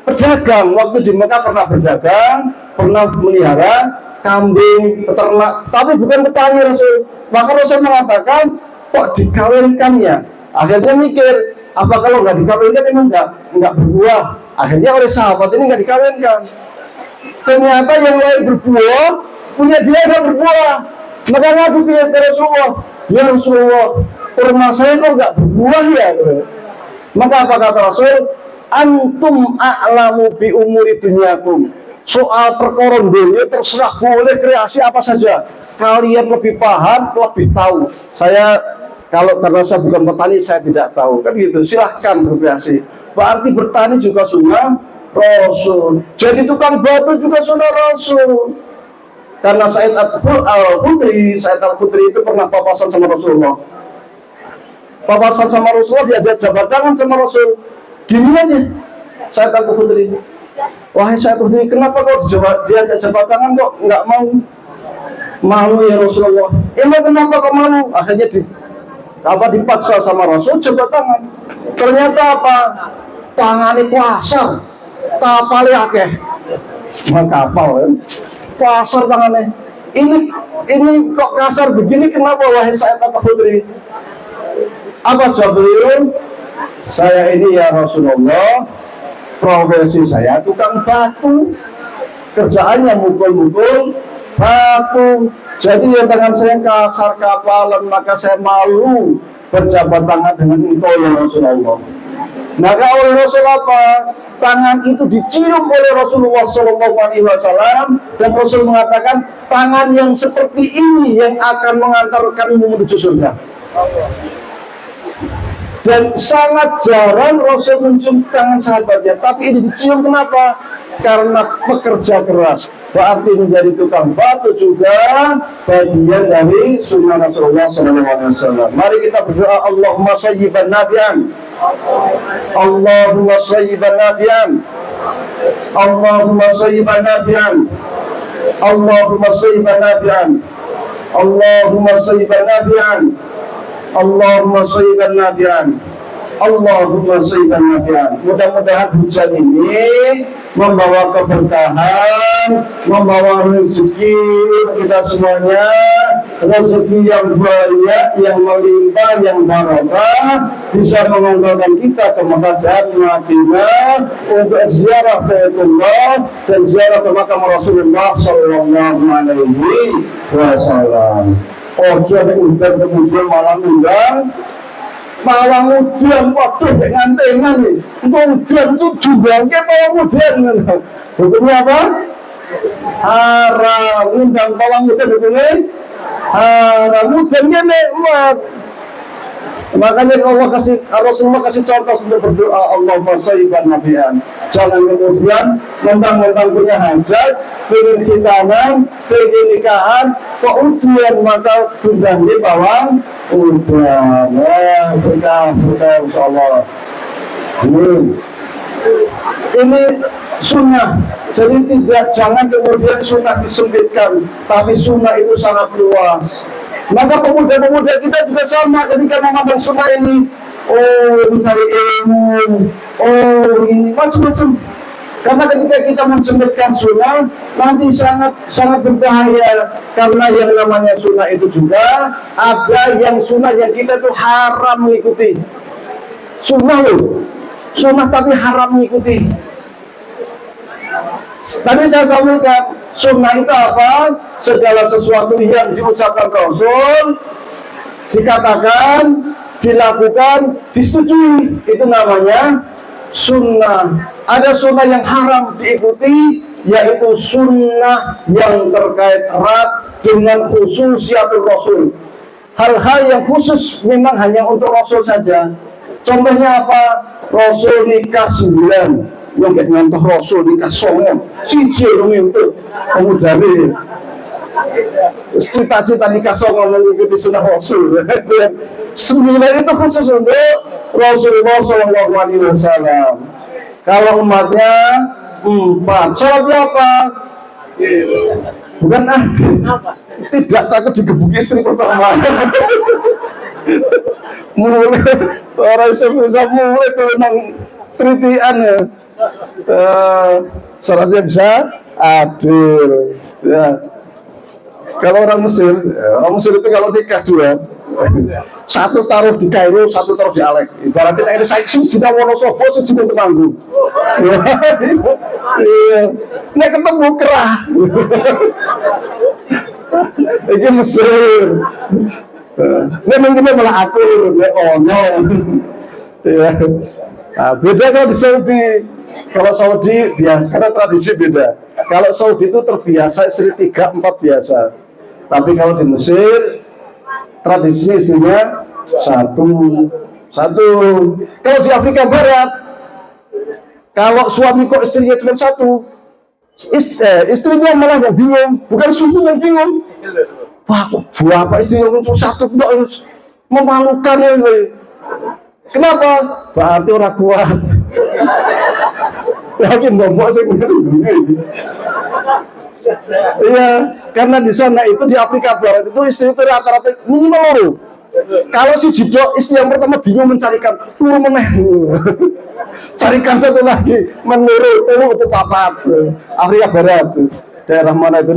pedagang. Waktu di Mekah pernah berdagang, pernah melihara kambing, peternak, tapi bukan petani Rasul. Maka Rasul mengatakan, kok dikawinkan ya? Akhirnya mikir, apa kalau nggak dikawinkan emang nggak berbuah? Akhirnya oleh sahabat ini nggak dikawinkan. Ternyata yang lain berbuah, punya dia nggak berbuah. Maka ngadu ke Rasulullah, ya Rasulullah, kurma saya kok nggak berbuah ya? Maka apa kata Rasul? Antum a'lamu bi umuri dunyakum. Soal perkara dunia terserah, boleh kreasi apa saja. Kalian lebih paham, lebih tahu. Saya kalau karena saya bukan petani, saya tidak tahu. Kan gitu, silahkan berkreasi. Berarti bertani juga sunnah Rasul. Jadi tukang batu juga sunnah Rasul. Karena Said Al-Khudri itu pernah papasan sama Rasulullah. Papasan sama Rasulullah, diajak jabat tangan sama Rasul. Gini aja, Said Al-Khudri. Wahai Said Al-Khudri, kenapa kau diajak jabat tangan kok nggak mau? Malu ya Rasulullah. Emang kenapa kau malu? Akhirnya dipaksa sama Rasul jabat tangan. Ternyata apa? Tangannya kuasar, kapalnya akeh. Kapal ya. Kasar tangannya. Ini kok kasar begini, kenapa wahai Said Al-Khudri? Apa jawab beliau? Saya ini ya Rasulullah, profesi saya tukang batu, kerjaannya mukul-mukul batu. Jadi ya tangan saya kasar kapalan, maka saya malu berjabat tangan dengan engkau ya Rasulullah. Maka oleh Rasul apa? Tangan itu dicium oleh Rasulullah SAW, dan Rasul mengatakan tangan yang seperti ini yang akan mengantarkanmu menuju surga. Dan sangat jarang Rasul mencium tangan sahabatnya, tapi ini dicium. Kenapa? Karena pekerja keras. Berarti menjadi tukang batu juga bagian dari sunnah Rasulullah SAW. Mari kita berdoa, Allahumma sayyiban nafi'an, Allahumma sayyiban nafi'an, Allahumma sayyiban nafi'an, Allahumma sayyiban nafi'an, Allahumma sayyiban nafi'an, Allahumma sayyiban nafi'an, Allahumma shayban nafi'an. Mudah-mudahan hujan ini membawa keberkahan, membawa rezeki kita semuanya, rezeki yang banyak, yang melimpah, yang barokah, bisa mengantarkan kita ke Mekah dan Madinah untuk ziarah Baitullah dan ziarah ke makam Rasulullah Sallallahu Alaihi Wasallam. Ojo udah kemudian malam undang malah ujian waktu dengan tengan nih. Untuk ujian itu juga malah ujian. Hukumnya apa? Haram. Undang malah ujian hukumnya haram. Ujiannya nikmat. Makanya Rasulullah kasih contoh untuk berdoa, Allahumma shayban nafi'an. Jangan kemudian mentang-mentang punya hajat, pengen khitanan, pengen nikahan, kok ujian maka sudah di bawang ujian. Berkah insyaallah. Amin. Ini sunnah. Jadi jangan kemudian sunnah disempitkan, tapi sunnah itu sangat luas. Maka pemuda-pemuda kita juga sama ketika memandang sunnah ini. Oh, mencari ilmu. Oh, ini macam-macam. Karena ketika kita menyempitkan sunnah, nanti sangat berbahaya. Karena yang namanya sunnah itu juga ada yang sunnah yang kita tuh haram mengikuti. Sunnah loh, sunnah tapi haram mengikuti. Tadi saya sampaikan, sunnah itu apa? Segala sesuatu yang diucapkan Rasul, dikatakan, dilakukan, disetujui, itu namanya sunnah. Ada sunnah yang haram diikuti, yaitu sunnah yang terkait erat dengan khususiatul Rasul. Hal-hal yang khusus memang hanya untuk Rasul saja. Contohnya apa? Rasul nikah 9. Yang kayak ngantoh Rasul nikah 9 siji untuk pemuda ini cita-cita nikah 9 mengikuti sunnah Rasul. 9 itu khusus untuk Rasulullah SAW. Kalau umatnya 4, sholatnya apa? Bukan tidak takut digebuki istri pertama. Mulai orang bisa mulai tuh nang tritian ya. Syaratnya bisa adil ya. Kalau orang Mesir itu kalau nikah 2, satu taruh di Kairo, satu taruh di Alek. Ibaratnya ini saya sudah Wonosobo, sudah Temanggung. Ini ketemu kerah. Ini Mesir. Ini mungkin malah akur, ono. Ya. Nah, beda kalau di Saudi. Kalau Saudi biasa, karena tradisi beda. Kalau Saudi itu terbiasa istri 3, 4 biasa. Tapi kalau di Mesir tradisinya istrinya satu. Kalau di Afrika Barat, kalau suami kok istrinya cuma 1, istrinya malah yang bingung, bukan suami yang bingung. Wah, kok berapa istrinya cuma 1, memalukan ya. Kenapa? Berarti orang kuat. Yakin bapak saya ini. Iya, karena di sana itu di Afrika Barat itu istri itu rata-rata minimal loro. Kalau si jidok istri yang pertama bingung mencarikan turun meneh. Carikan satu lagi menurut itu papat. Afrika Barat, daerah mana itu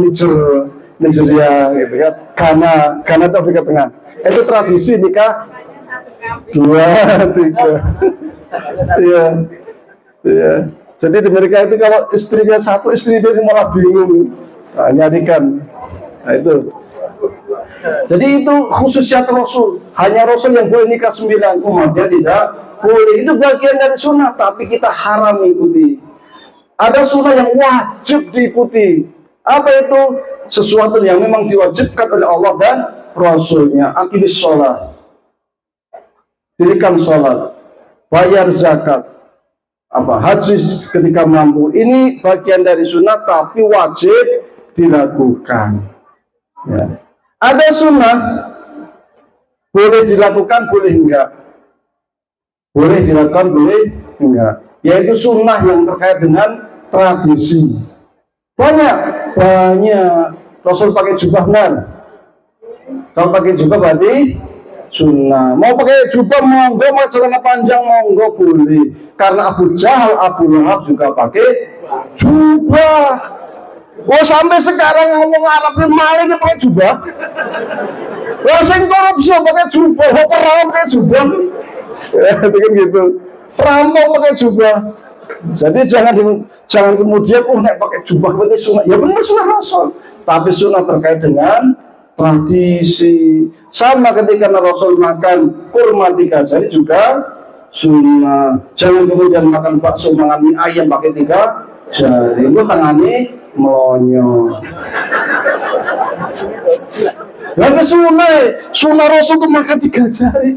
Nigeria gitu ya. Ghana itu Afrika Tengah. Itu tradisi nikah 2, 3. Iya. Jadi di mereka itu kalau istrinya 1, istrinya malah bingung, nyarikan. Nah itu. Jadi itu khususnya Rasul. Hanya Rasul yang boleh nikah 9, umatnya tidak boleh. Itu bagian dari sunnah, tapi kita haram mengikuti. Ada sunnah yang wajib diikuti. Apa itu? Sesuatu yang memang diwajibkan oleh Allah dan Rasulnya. Aqimis sholat, dirikan sholat, bayar zakat, haji ketika mampu. Ini bagian dari sunnah tapi wajib dilakukan ya. Ada sunnah boleh dilakukan, boleh enggak. Boleh dilakukan, boleh enggak. Yaitu sunnah yang terkait dengan tradisi. Banyak Rasul pakai jubah. Kalau pakai jubah berarti sunnah. Mau pakai jubah monggo, mau celana panjang monggo boleh. Karena Abu Jahal, Abu Lahab juga pakai jubah. Oh sampai sekarang ngomong Arab maling pakai jubah. Wah sing korupsi pakai jubah, perampok pakai jubah. Ya, itu kan gitu. Perampok pakai jubah. Jadi jangan kemudian nek pakai jubah berarti sunnah. Ya benar sunnah Rasul. Tapi sunnah terkait dengan tradisi. Sama ketika Rasul makan kurma 3 jari juga sunnah. Jangan kemudian makan bakso makan mie ayam pakai 3 jari. Itu tangannya melonyo. Lalu sunnah Rasul itu makan 3 jari.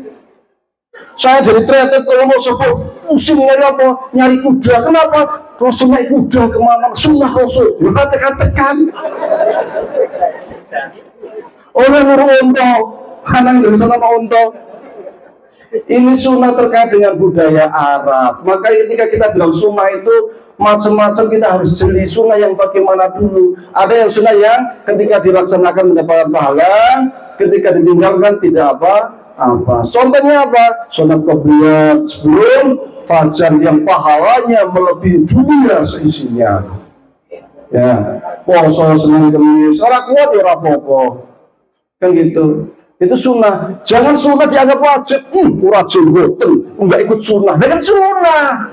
Saya jadi tretet kalau mau sebut pusing nyari apa? Nyari kuda. Kenapa? Rasul naik kuda kemana? Sunnah Rasul. Ya tekan. Orang ngurung unta, hanang dari sana mau unta. Ini sunnah terkait dengan budaya Arab. Maka ketika kita bilang sunnah itu macam-macam, kita harus jeli sunnah yang bagaimana dulu. Ada yang sunnah yang ketika dilaksanakan mendapatkan pahala, ketika ditinggalkan tidak apa. Contohnya apa? Sunat qobliyah sebelum fajar yang pahalanya melebihi dunia seisinya. Ya, puasa Senin Kamis, ora kuat ya ora apa-apa. Kan gitu. Itu sunnah. Jangan sunnah dianggap wajib. Ora jenggoten, enggak ikut sunnah. Dengan sunnah.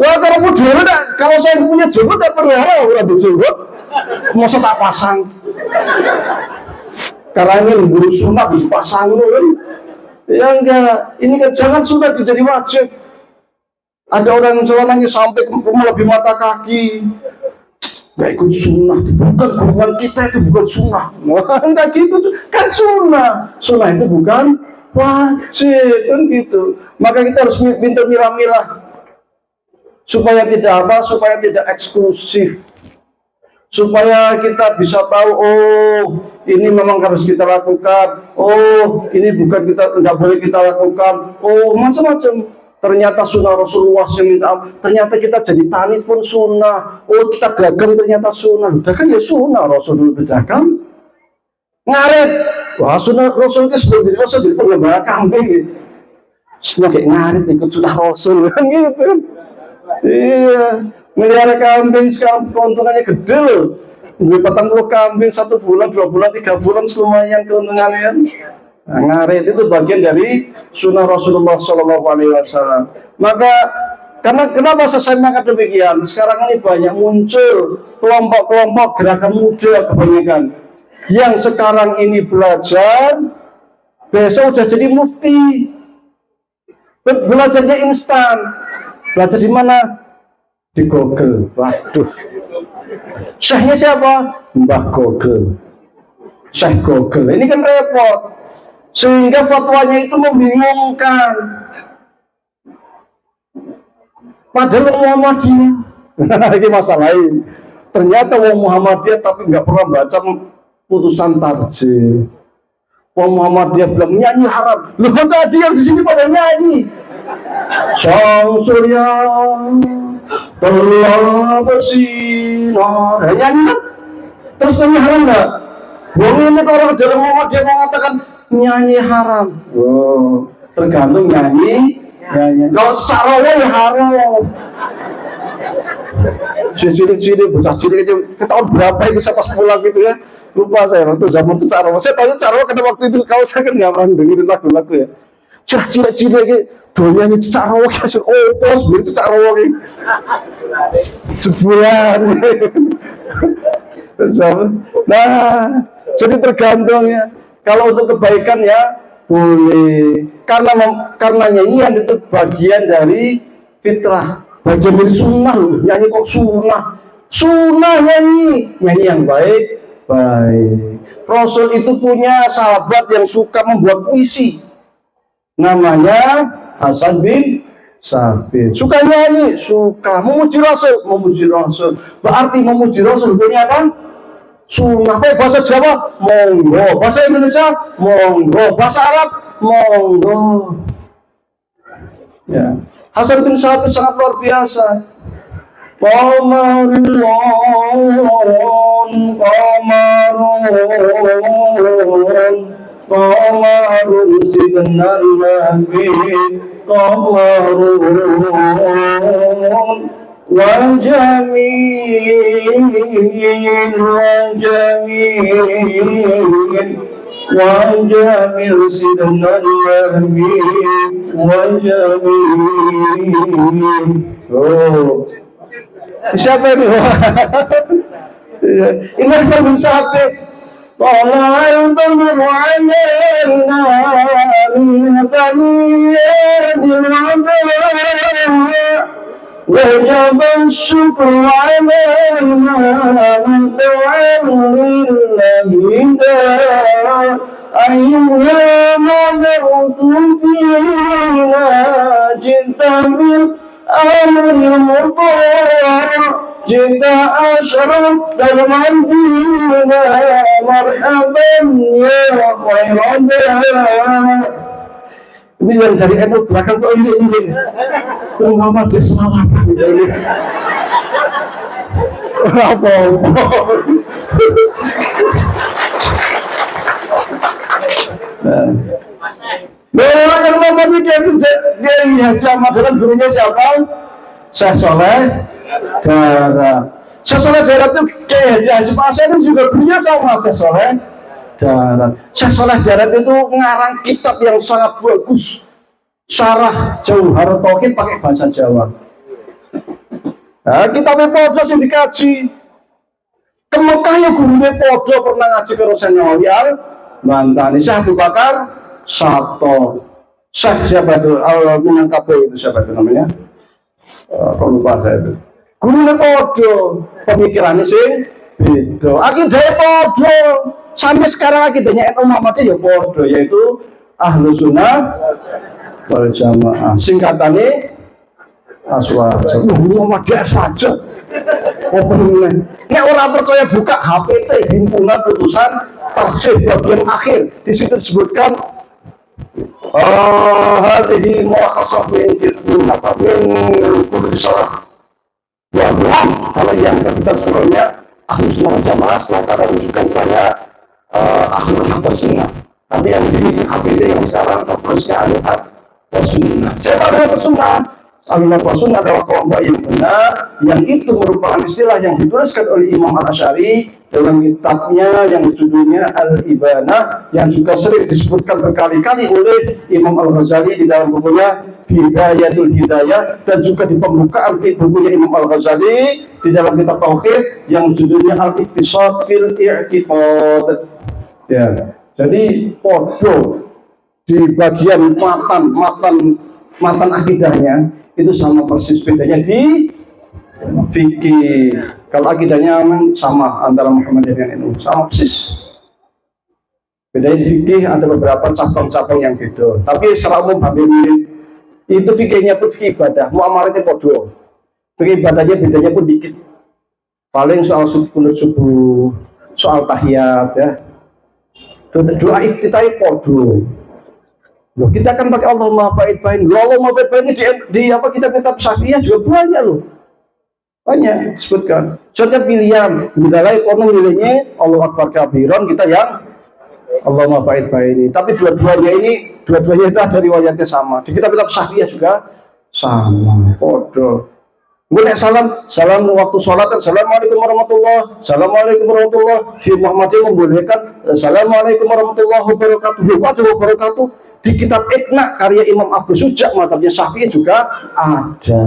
Wah kalau model kalau saya punya jenggot tak pelihara ora jenggot. Masa tak pasang. Karena ini buru sunnah dipasang kan. Ya enggak, ini kan jangan sunnah jadi wajib. Ada orang yang celananya sampai melebihi mata kaki. Enggak ikut sunnah, bukan hubungan kita itu bukan sunnah. Enggak gitu, kan sunnah. Sunnah itu bukan wajib, kan gitu. Maka kita harus pintar milah-milah supaya tidak apa, supaya tidak eksklusif. Supaya kita bisa tahu, oh ini memang harus kita lakukan, oh ini bukan kita nggak boleh kita lakukan, oh macam-macam. Ternyata sunnah Rasulullah SAW, ternyata kita jadi tani pun sunnah, oh kita dagang ternyata sunnah, dagang ya sunnah Rasulullah berdagang. Ngarit, wah sunnah Rasul itu sebelum jadi Rasul jadi pengembala kambing. Sunnah kayak ngarit ikut sunnah Rasul kan gitu. Iya. Melihara kambing sekarang keuntungannya gede loh. Beli 40 kambing 1 bulan, 2 bulan, 3 bulan lumayan keuntungannya kan. Nah, ngarit itu bagian dari sunnah Rasulullah SAW. Maka kenapa saya mengatakan demikian? Sekarang ini banyak muncul kelompok-kelompok gerakan muda kebanyakan yang sekarang ini belajar, besok udah jadi mufti. Belajarnya instan. Belajar di mana? Di Google. Waduh. Syekhnya siapa? Mbah Google. Syekh Google. Ini kan repot. Sehingga fatwanya itu membingungkan. Padahal Muhammadiyah. Ini masalah lain. Ternyata Muhammadiyah tapi nggak pernah baca putusan tarjih. Muhammadiyah bilang nyanyi haram. Loh tadi yang di sini pada nyanyi. Sang surya telah bersinar. Nyanyi kan? Terus nyanyi haram nggak? Ini orang dalam Muhammadiyah mengatakan nyanyi haram. Oh, tergantung nyanyi. Kalau secara ya haram. Cilik-cilik, bocah cilik aja tahun berapa itu saya pas pulang gitu ya. Lupa saya waktu zaman itu cara. Saya tahu cara karena waktu itu kau saya kan nggak pernah dengerin lagu-lagu ya. Cilik-cilik gitu, doanya ini cara kasih opos begitu cara ini. Sebulan. Nah, jadi tergantung ya. Kalau untuk kebaikan ya boleh. Karena nyanyian itu bagian dari fitrah, bagian dari sunnah loh. Nyanyi kok sunnah nyanyi yang baik. Rasul itu punya sahabat yang suka membuat puisi. Namanya Hasan bin Sabit. Suka nyanyi, suka memuji Rasul. Berarti memuji Rasul punya kan? Sunnah. Bahasa Jawa, monggo. Bahasa Indonesia, monggo. Bahasa Arab, monggo. Ya. Hasan bin Sabit sangat luar biasa. Qamarun qamarun sidna nabi qamarun wa jamil وجميل سيدنا النبي وجميل. Oh, siapa itu? Ini saya bisa hati. Tolong bantu علينا من ثنيات الوداع وجب الشكر علينا من دعاء لله أيام نرث فينا جئت بالأمر المطاع جئت أشرفت المدينة مرحبا يا خير داع. Ini yang dari NU belakang kok ini Muhammad selawatan ini apa Muhammad ini dia lihat sama dengan gurunya siapa? Syekh Soleh Darat. Syekh Soleh Darat itu kayak Haji Hasyim itu juga gurunya sama Syekh Soleh Darat. Syekh Soleh Darat itu ngarang kitab yang sangat bagus, Syarah Jauhar Tauhid pakai bahasa Jawa. Nah, kitabnya podo yang dikaji. Ke Mekah ya gurunya podo pernah ngaji ke Rasulullah Al Bantani. Syekh Abu Bakar Sato. Syekh siapa itu? Minangkabau itu siapa itu namanya? Kok lupa saya itu. Gurunya podo, pemikirannya sih beda. Akidahnya podo. Sampai sekarang akidahnya NU Muhammadiyah ya podo, yaitu Ahlus Sunnah wal Jamaah. Singkatannya Aswaja. Muhammadiyah saja. Openingnya. Nek orang percaya buka HPT himpunan putusan Tarsih bagian akhir. Di situ disebutkan hadhihi muakhasah min kulli salah. Ya belum. Kalau yang kita sebenarnya Ahlus Sunnah wal Jamaah setelah rujukan saya Ahlul Haq Sunnah. Tapi yang di HPD yang sekarang terusnya Ahlul Haq Sunnah. Saya Ahlul Sunnah. Ahlul Haq Sunnah adalah kelompok yang benar, yang itu merupakan istilah yang dituliskan oleh Imam Al-Asy'ari dalam kitabnya yang judulnya Al-Ibanah, yang juga sering disebutkan berkali-kali oleh Imam Al-Ghazali di dalam bukunya Hidayatul Hidayah, dan juga di pembukaan bukunya Imam Al-Ghazali di dalam kitab Tauhid yang judulnya Al-Iqtisad fil I'tiqad. Ya, jadi podo di bagian matan akidahnya itu sama persis, bedanya di fikih. Kalau akidahnya memang sama antara Muhammadiyah dengan NU, sama persis. Bedanya di fikih ada beberapa cabang-cabang yang beda. Tapi secara umum hampir mirip. Itu fikihnya pun fikih ibadah, muamalatnya podo. Fikih ibadahnya bedanya pun dikit. Paling soal subuh, soal tahiyat ya. Doa iftitah podo. Loh, kita kan pakai Allahumma ba'id-ba'in. Allahumma ba'id-ba'in di apa kitab-kitab Syafi'iyah juga banyak loh. Banyak disebutkan. Contoh pilihan, budalai kono nilainya Allah Akbar kabiran, kita yang Allahumma ba'id-ba'in. Tapi dua-duanya itu ada riwayatnya sama. Di kitab-kitab Syafi'iyah juga sama. Podo. Mulai salam waktu sholat, assalamualaikum warahmatullah, assalamualaikum warahmatullah. Di Muhammadiyah membolehkan assalamualaikum warahmatullahi wabarakatuh. Di kitab Iqna karya Imam Abu Suja mazhabnya Syafi'i juga ada.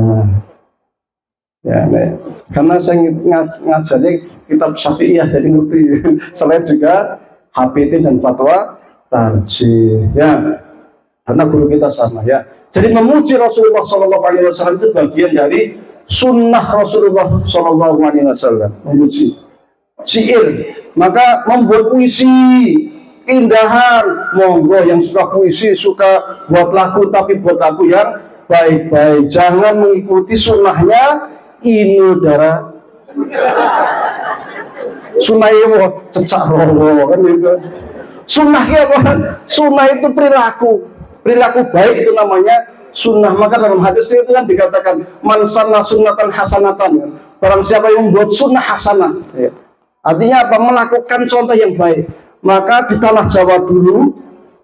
Ya, karena saya ngajarnya kitab Syafi'iyah jadi ngerti. Selain juga HPT dan fatwa tarjih. Ya, karena guru kita sama ya. Jadi memuji Rasulullah SAW itu bagian dari sunnah Rasulullah SAW. Memuji. Syair, maka membuat puisi keindahan, monggo yang suka puisi, suka buat lagu, tapi buat lagu yang baik-baik. Jangan mengikuti sunnahnya Inul Dara. Sunnahnya cecak rowo kan gitu. Sunnahnya apa? Sunnah itu perilaku baik itu namanya sunnah. Maka dalam hadis itu kan dikatakan man sanna sunnatan hasanatan. Barang siapa yang membuat sunnah hasanah. Ya. Artinya apa? Melakukan contoh yang baik. Maka di tanah Jawa dulu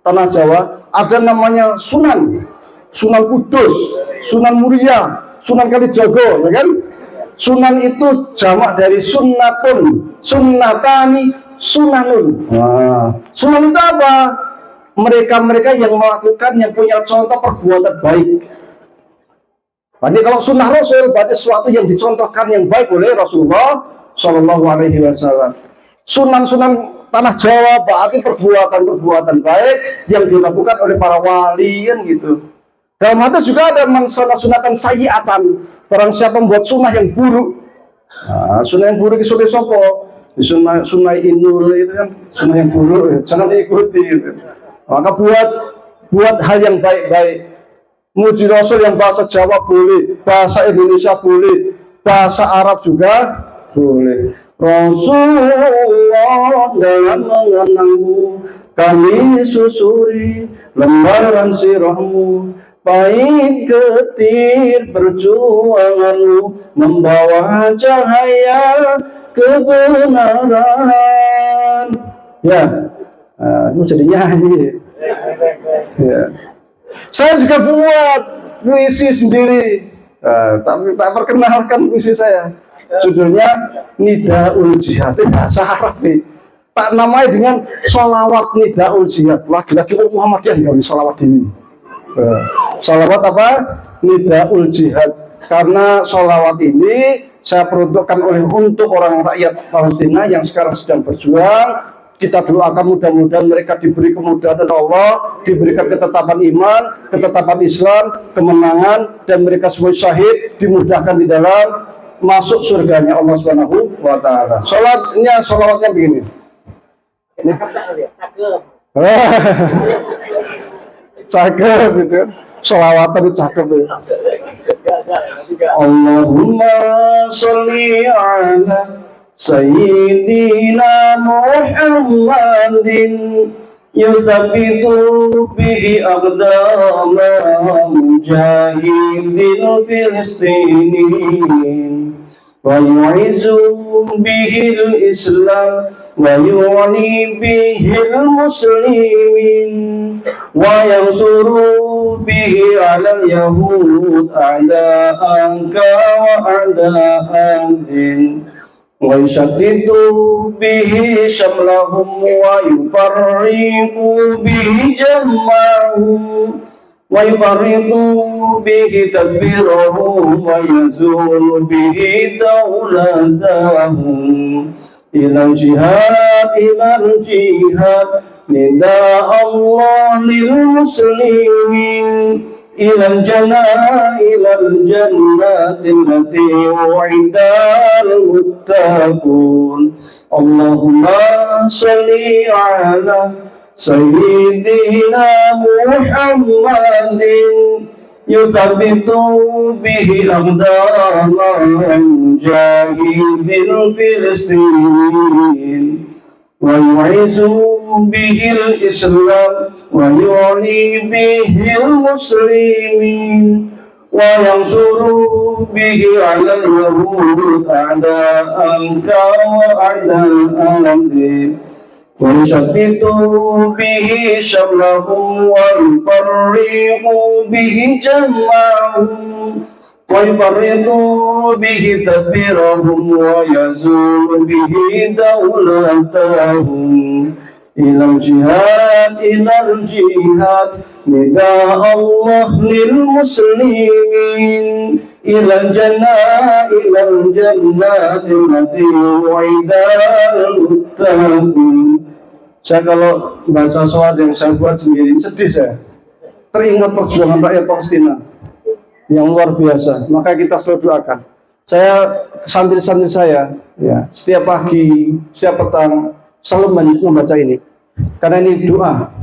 tanah Jawa ada namanya Sunan, Sunan Kudus, Sunan Muria, Sunan Kalijaga, ya kan? Sunan itu jamak dari sunnatun, sunnatani, sunanun. Nah, sunan itu apa? Mereka-mereka yang melakukan, yang punya contoh perbuatan baik. Berarti kalau sunnah Rasul berarti sesuatu yang dicontohkan yang baik oleh Rasulullah Shallallahu Alaihi Wasallam. Sunan-sunan tanah Jawa berarti perbuatan-perbuatan baik yang dilakukan oleh para wali kan gitu. Dalam hadis juga ada sunatan sayyi'atan, barang siapa membuat sunnah yang buruk. Nah, sunnah yang buruk itu sopo. Sunnah inul itu kan sunnah yang buruk, jangan diikuti gitu. Maka buat hal yang baik-baik. Muji Rasul yang bahasa Jawa boleh, bahasa Indonesia boleh, bahasa Arab juga boleh. Rasulullah dalam mengenangmu, kami susuri lembaran sirahmu. Baik ketir perjuanganmu, membawa cahaya kebenaran. Ya, itu jadi nyanyi. Ya. Saya juga buat puisi sendiri, tapi tak perkenalkan puisi saya. Judulnya Nidaul Jihad, bahasa Arab nih. Tak namai dengan Sholawat Nidaul Jihad. Lagi-lagi Muhammadiyah nggak bisa sholawat ini. Sholawat apa? Nidaul Jihad. Karena sholawat ini saya peruntukkan untuk orang rakyat Palestina yang sekarang sedang berjuang. Kita doakan mudah-mudahan mereka diberi kemudahan dari Allah, diberikan ketetapan iman, ketetapan Islam, kemenangan, dan mereka semua syahid dimudahkan di dalam masuk surganya Allah Subhanahu wa Ta'ala. Sholawatnya begini. Cakep gitu. Sholawatan itu cakep ya. Allahumma sholli ala Sayyidina Muhammadin yuthabitu bihi aqdama mujahidil Filistinin wa yu'izu bihil Islam wa yu'li bihil muslimin wa yansuru bihi alal yahud a'da'anka wa a'da'an ويشدد به شملهم ويفرق به جمعهم ويفرق به تدبيرهم ويزول به دولتهم إلى الجهاد نداء الله للمسلمين إلى الجنات التي وعد المتقون اللهم صل على سيدنا محمد يثبت به الأقدام مجاهد الفلسطينيين ويعز به الإسلام ويعلي به المسلمين وينصر به على اليهود أعداءك وأعداء الدين ويشتت به شملهم ويفرق به جمعهم ويفرط به تدبيرهم ويزول به دولتهم إلى الجهاد نداء الله للمسلمين إلى الجنات التي وعد المتقون. Saya kalau baca sholawat yang saya buat sendiri sedih saya, teringat perjuangan rakyat Palestina yang luar biasa. Maka kita selalu doakan. Saya santri-santri saya, ya, setiap pagi, setiap petang selalu membaca ini. Karena ini doa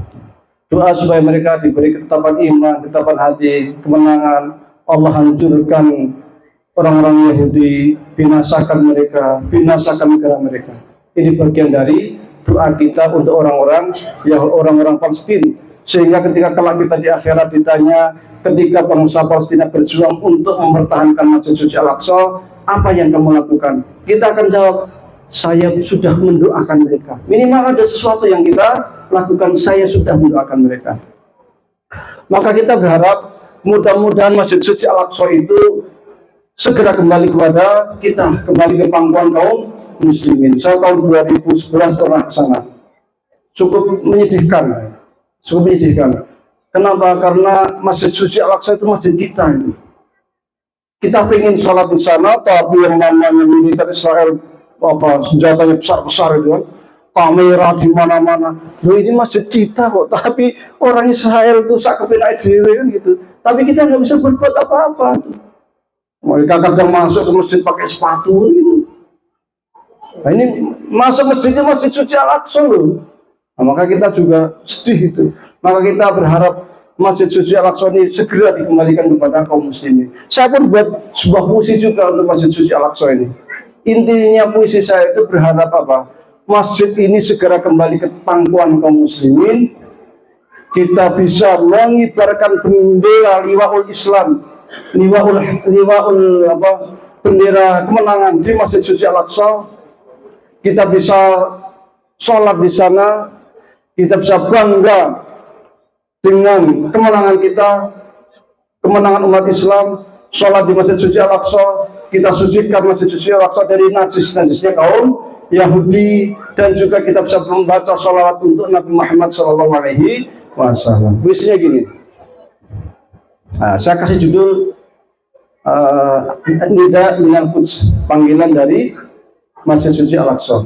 supaya mereka diberi ketetapan iman, ketetapan hati, kemenangan. Allah hancurkan orang-orang Yahudi, binasakan mereka, binasakan negara mereka. Ini bagian dari doa kita untuk orang-orang Palestina, sehingga ketika kelak kita di akhirat ditanya, ketika bangsa Palestina berjuang untuk mempertahankan Masjid Suci Al-Aqsa, apa yang kamu lakukan? Kita akan jawab, saya sudah mendoakan mereka. Minimal ada sesuatu yang kita lakukan, saya sudah mendoakan mereka. Maka kita berharap mudah-mudahan Masjid Suci Al-Aqsa itu segera kembali kepada kita, kembali ke pangkuan kaum muslimin. Saya tahun 2011 pernah ke sana. Cukup menyedihkan. Cukup menyedihkan. Kenapa? Karena Masjid Suci Al-Aqsa itu masjid kita itu. Kita ingin sholat di sana, tapi yang namanya militer Israel, senjatanya besar-besar itu kan, kamera di mana-mana. Loh, ini masjid kita kok, tapi orang Israel itu sakepin dewe kan gitu. Tapi kita nggak bisa berbuat apa-apa. Mereka kadang masuk ke masjid pakai sepatu gitu. Nah, ini masuk masjidnya Masjid Suci Al-Aqsa loh. Nah, maka kita juga sedih itu. Maka kita berharap Masjid Suci Al-Aqsa ini segera dikembalikan kepada kaum muslimin. Saya pun buat sebuah puisi juga untuk Masjid Suci Al-Aqsa ini. Intinya puisi saya itu berharap apa? Masjid ini segera kembali ke pangkuan kaum muslimin. Kita bisa mengibarkan bendera liwaul Islam, liwaul bendera kemenangan di Masjid Suci Al-Aqsa. Kita bisa sholat di sana. Kita bisa bangga dengan kemenangan kita, kemenangan umat Islam, sholat di Masjid Suci Al-Aqsa, kita sucikan Masjid Suci Al-Aqsa dari najis-najisnya kaum Yahudi, dan juga kita bisa membaca sholawat untuk Nabi Muhammad SAW. Puisinya gini, nah, saya kasih judul Nida Minal Quds, panggilan dari Masjid Suci Al-Aqsa.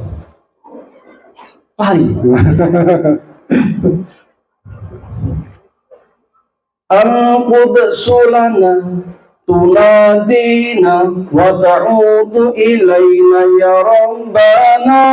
Al-Quds lana tunadina wa ta'udu ilayna ya Rabbana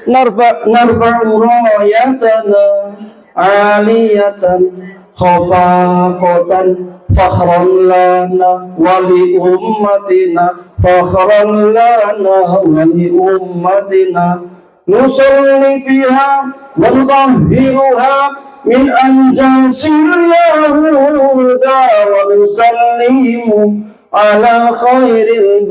narfa'u rayatana aliyatan khafaqatan fakhran lana wa li ummatina fakhran lana wa li ummatina nusalli fiha wa nutahhiruha min anjasil yahuda wa nusallimu ala khairil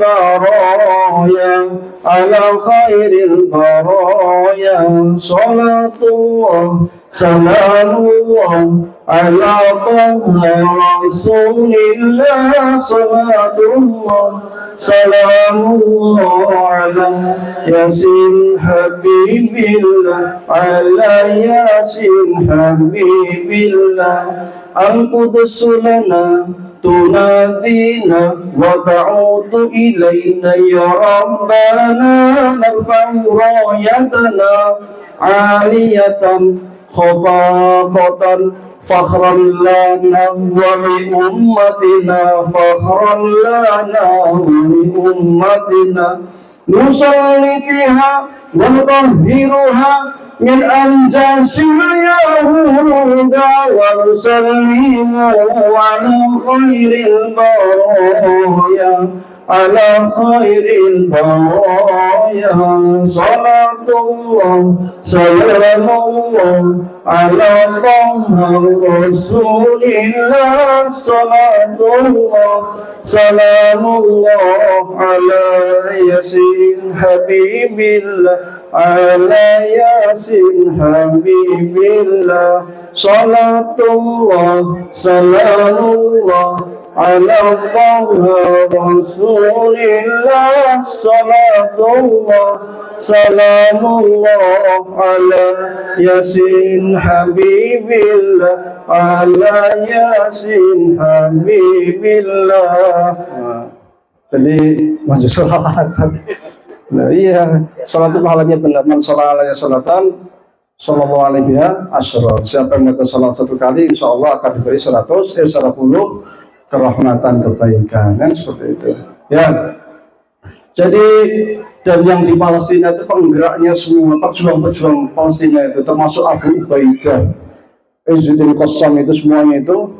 baraya salatullah salamullah ala rasulillah salatullah salamullah ala yasin habibillah ala yasin habibillah al-Quds lana tunadina wa ta'udu ilayna ya Rabbana narfa'u rayatana aliyatan khafaqatan fakhran lana wa li ummatina fakhran lana wa li ummatina nusalli fiha wa nutahhiruha min anjasil yahuda wa nusallimu ala khairil baraya salatullah salamullah ala rasulillah salatullah salamullah ala yasin habibillah ala yasin habibillah salatullah salamullah ala rasulillah salatullah salamullah ala yasin habibillah ala yasin habibillah. Jadi maju sholat. Nah, iya, sholat itu pahalanya benar. Man sholat alaihi sholatan sallallahu alaihi asyra. Siapa yang melakukan sholat satu kali, insya Allah akan diberi 100 kerahmatan, kebaikan, kan seperti itu. Ya. Jadi, dan yang di Palestina itu penggeraknya semua pejuang-pejuang Palestina itu, termasuk Abu Ubaidah, Izzuddin Qassam, itu semuanya itu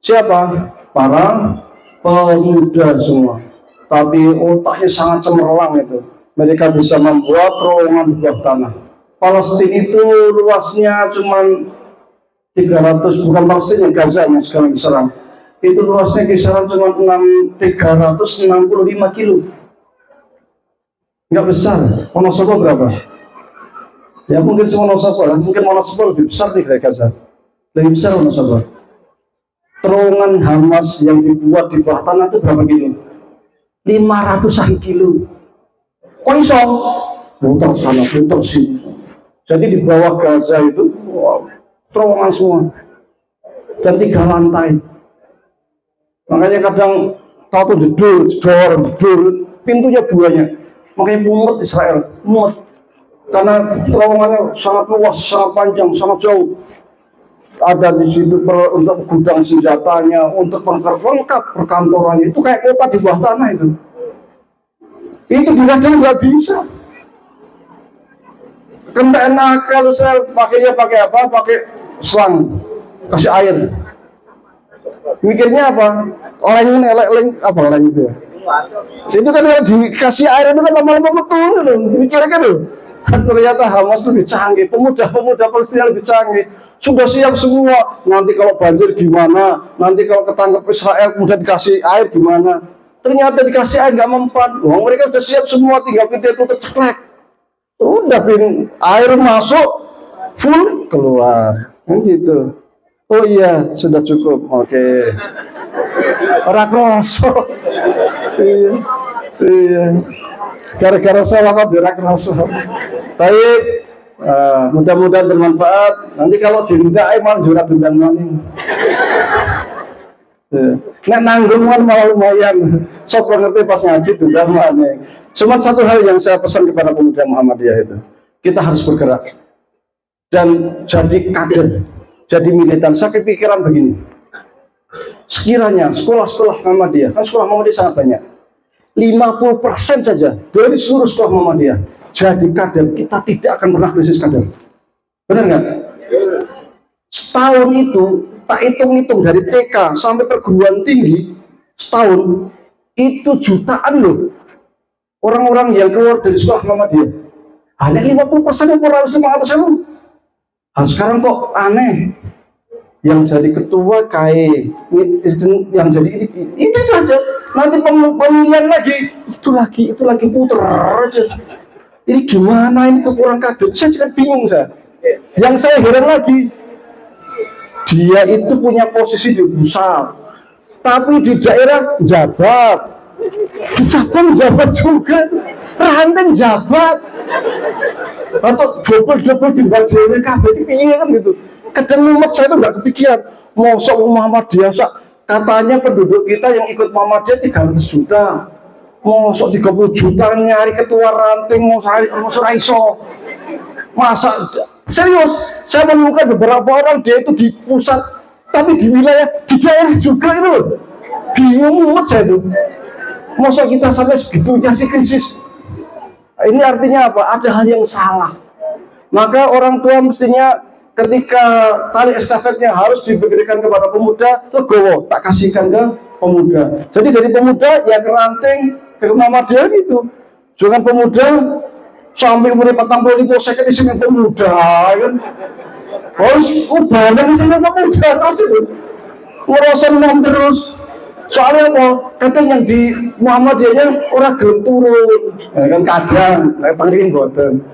siapa? Para pemuda semua. Tapi otaknya sangat cemerlang itu. Mereka bisa membuat terowongan di bawah tanah. Palestina itu luasnya cuma 300, bukan Palestina, Gaza yang sekarang diserang. Itu luasnya kisaran cuma 365 kilo. Enggak besar. Wonosobo berapa? Ya mungkin semua sabar, mungkin Wonosobo lebih besar nih kayak Gaza, lebih besar Wonosobo. Terowongan Hamas yang dibuat di bawah tanah itu berapa kilo? 500-an kilo. Kok iso? Putar sana, putar sini. Jadi di bawah Gaza itu wow, terowongan semua dan 3 lantai. Makanya kadang tahu tuh jedor, pintunya banyak. Makanya mumet Israel, mumet. Karena terowongannya sangat luas, sangat panjang, sangat jauh. Ada di situ untuk gudang senjatanya, untuk lengkap perkantorannya. Itu kayak kota di bawah tanah itu. Itu kadang nggak bisa. Kena enak kalau saya pakainya pakai apa? Pakai selang, kasih air. Mikirnya apa? Leng apa leng itu ya? Itu kan kalau dikasih air itu kan lama-lama betul loh. Mikirnya kan loh. Ternyata Hamas lebih canggih, pemuda-pemuda Palestina lebih canggih. Sudah siap semua. Nanti kalau banjir gimana? Nanti kalau ketangkep Israel kemudian dikasih air gimana? Ternyata dikasih air nggak mempan. Wah, mereka sudah siap semua, tinggal pintu itu terceklek. Udah air masuk, full keluar. Gitu. Oh iya, sudah cukup. Oke. Ora kroso. Iya. Gara-gara salah kok ora kroso. Tapi mudah-mudahan bermanfaat. Nanti kalau dindak malah juara dendam maning. Nek nanggung kan malah lumayan. Sok ngerti pas ngaji dendam maning. Cuma satu hal yang saya pesan kepada pemuda Muhammadiyah itu, kita harus bergerak dan jadi kader, jadi militan. Saya kepikiran begini, sekiranya sekolah-sekolah Muhammadiyah, kan sekolah Muhammadiyah sangat banyak, 50% saja dari seluruh sekolah Muhammadiyah jadi kader, kita tidak akan pernah krisis kader. Benar nggak? Setahun itu tak hitung-hitung dari TK sampai perguruan tinggi, setahun itu jutaan loh orang-orang yang keluar dari sekolah Muhammadiyah. Hanya 50% yang kurang 500.000. Nah, sekarang kok aneh, yang jadi ketua KAE, yang jadi ini aja. Nanti pemilihan lagi, itu lagi puter aja. Ini gimana ini kekurang kader? Saya juga bingung saya. Yang saya heran lagi, dia itu punya posisi di pusat, tapi di daerah jabat. Di cabang jabat juga, ranting jabat, atau double di bagian kabel ini kan gitu. Kadang mumet saya tuh nggak kepikiran. Mosok Muhammadiyah, katanya penduduk kita yang ikut Muhammadiyah 300 juta. Mosok 30 juta nyari ketua ranting, mosok iso. Masa serius? Saya menemukan beberapa orang dia itu di pusat, tapi di wilayah di daerah juga itu. Bingung mumet saya tuh. Masa kita sampai segitunya sih krisis? Ini artinya apa? Ada hal yang salah. Maka orang tua mestinya ketika tali estafetnya harus diberikan kepada pemuda, legowo, tak kasihkan ke pemuda. Jadi dari pemuda ya ke ranting, ke Muhammadiyah gitu. Jangan pemuda sampai umur 45 saya di sini pemuda kan. Harus ubahan di sini pemuda terus itu. Ngurusin terus. Soalnya apa? Kadang yang di Muhammadiyahnya orang gelem turun, kan kadang, pengen boten.